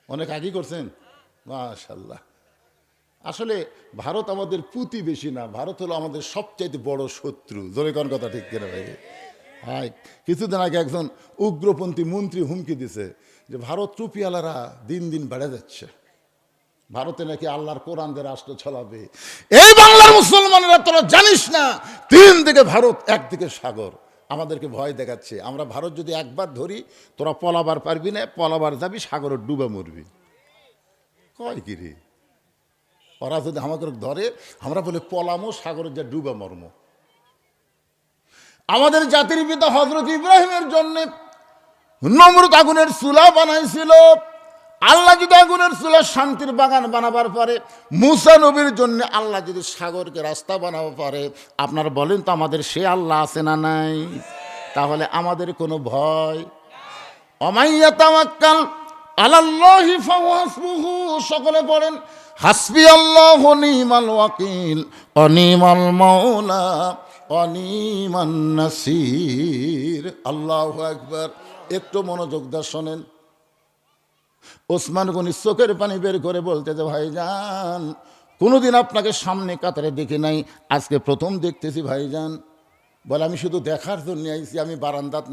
S1: অনেক আগেই করছেন, মাশাআল্লাহ। আসলে ভারত আমাদের প্রতিবেশী না, ভারত হলো আমাদের সবচাইতে বড় শত্রু। জোরে কোন কথা ঠিক কিনা ভাই? হ্যাঁ, কিছুদিন আগে একজন উগ্রপন্থী মন্ত্রী হুমকি দিছে যে ভারত টুপিওয়ালারা দিন দিন বেড়ে যাচ্ছে, ভারতে নাকি আল্লাহর কোরআন দিয়ে রাষ্ট্র চালাবে। এই বাংলার মুসলমানেরা তোরা জানিস না, 3 দিকে ভারত, একদিকে সাগর, আমাদেরকে ভয় দেখাচ্ছে। আমরা ভারত যদি একবার ধরি তোরা পলাবার পারবি না, পলাবার যাবি সাগরে ডুবে মরবি। কয় কি রে, ওরা যদি আমাকে ধরে আমরা বলে পলামো, সাগরে যা ডুবে মর্ম। আমাদের জাতির পিতা হযরত ইব্রাহিমের জন্য নমরুদ আগুনের চুলা বানাইছিল। আল্লাহ যদি আগুনের চুলা শান্তির বাগান বানাবার পারে, মুসা নবীর জন্য আল্লাহ যদি সাগরকে রাস্তা বানাবো পারে, আপনারা বলেন তো আমাদের সে আল্লাহ আছে না নাই? তাহলে আমাদের কোনো ভয়। অমাইয়া তাওয়াক্কাল আলাল্লাহি ফাহুয়া হাসবুহু, সকলে পড়েন হাসবি আল্লাহু নিমাল ওয়াকিল অনিমাল মাওলা অনিমান নাসির। আল্লাহু আকবার। একটু মনোযোগ দিয়ে শোনেন। ওসমান গনি চোখের পানি বের করে বলতে যে ভাইজান, কোনোদিন আপনাকে সামনে কাতারে দেখি নাই, আজকে প্রথম দেখতেছি ভাইজান। বলে আমি শুধু দেখার জন্য আইছি, আমি বারান্দাত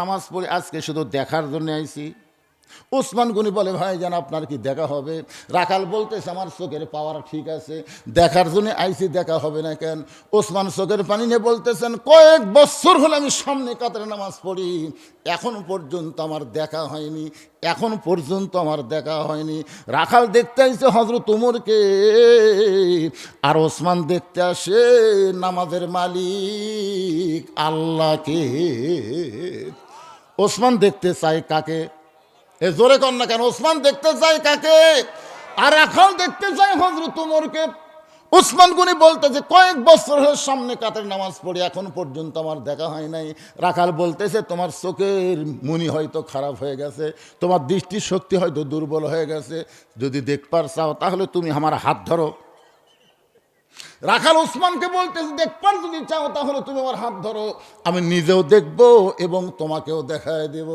S1: নামাজ পড়ি, আজকে শুধু দেখার জন্য আইছি। ওসমান গনি বলে ভাইজান আপনার কি দেখা হবে? রাখাল বলতেছে আমার চোখের পাওয়ার ঠিক আছে, দেখার জন্য আইসি, দেখা হবে না কেন? ওসমান চোখের পানি নিয়ে বলতেছেন কয়েক বছর হলে আমি সামনে কাতারে নামাজ পড়ি, এখন পর্যন্ত আমার দেখা হয়নি, এখন পর্যন্ত আমার দেখা হয়নি। রাখাল দেখতে আসছে হযরত ওমরকে, আর ওসমান দেখতে আসে নামাজের মালিক আল্লাহকে। ওসমান দেখতে চায় কাকে? এ জোরে কর না কেন? ওসমান দেখতে চায় কাকে? আর রাখাল দেখতে চায় হযরত ওমরকে। ওসমান গনি বলতেছে কয়েক বছর হয়ে সামনে কাতের নামাজ পড়ি, এখন পর্যন্ত আমার দেখা হয় নাই। রাখাল বলতেছে তোমার চোখের মনি হয়তো খারাপ হয়ে গেছে, তোমার দৃষ্টি শক্তি হয়তো দুর্বল হয়ে গেছে, যদি দেখবার চাও তাহলে তুমি আমার হাত ধরো। রাখাল ওসমানকে বলতেছে দেখবার যদি চাও তাহলে তুমি আমার হাত ধরো, আমি নিজেও দেখবো এবং তোমাকেও দেখায় দেব।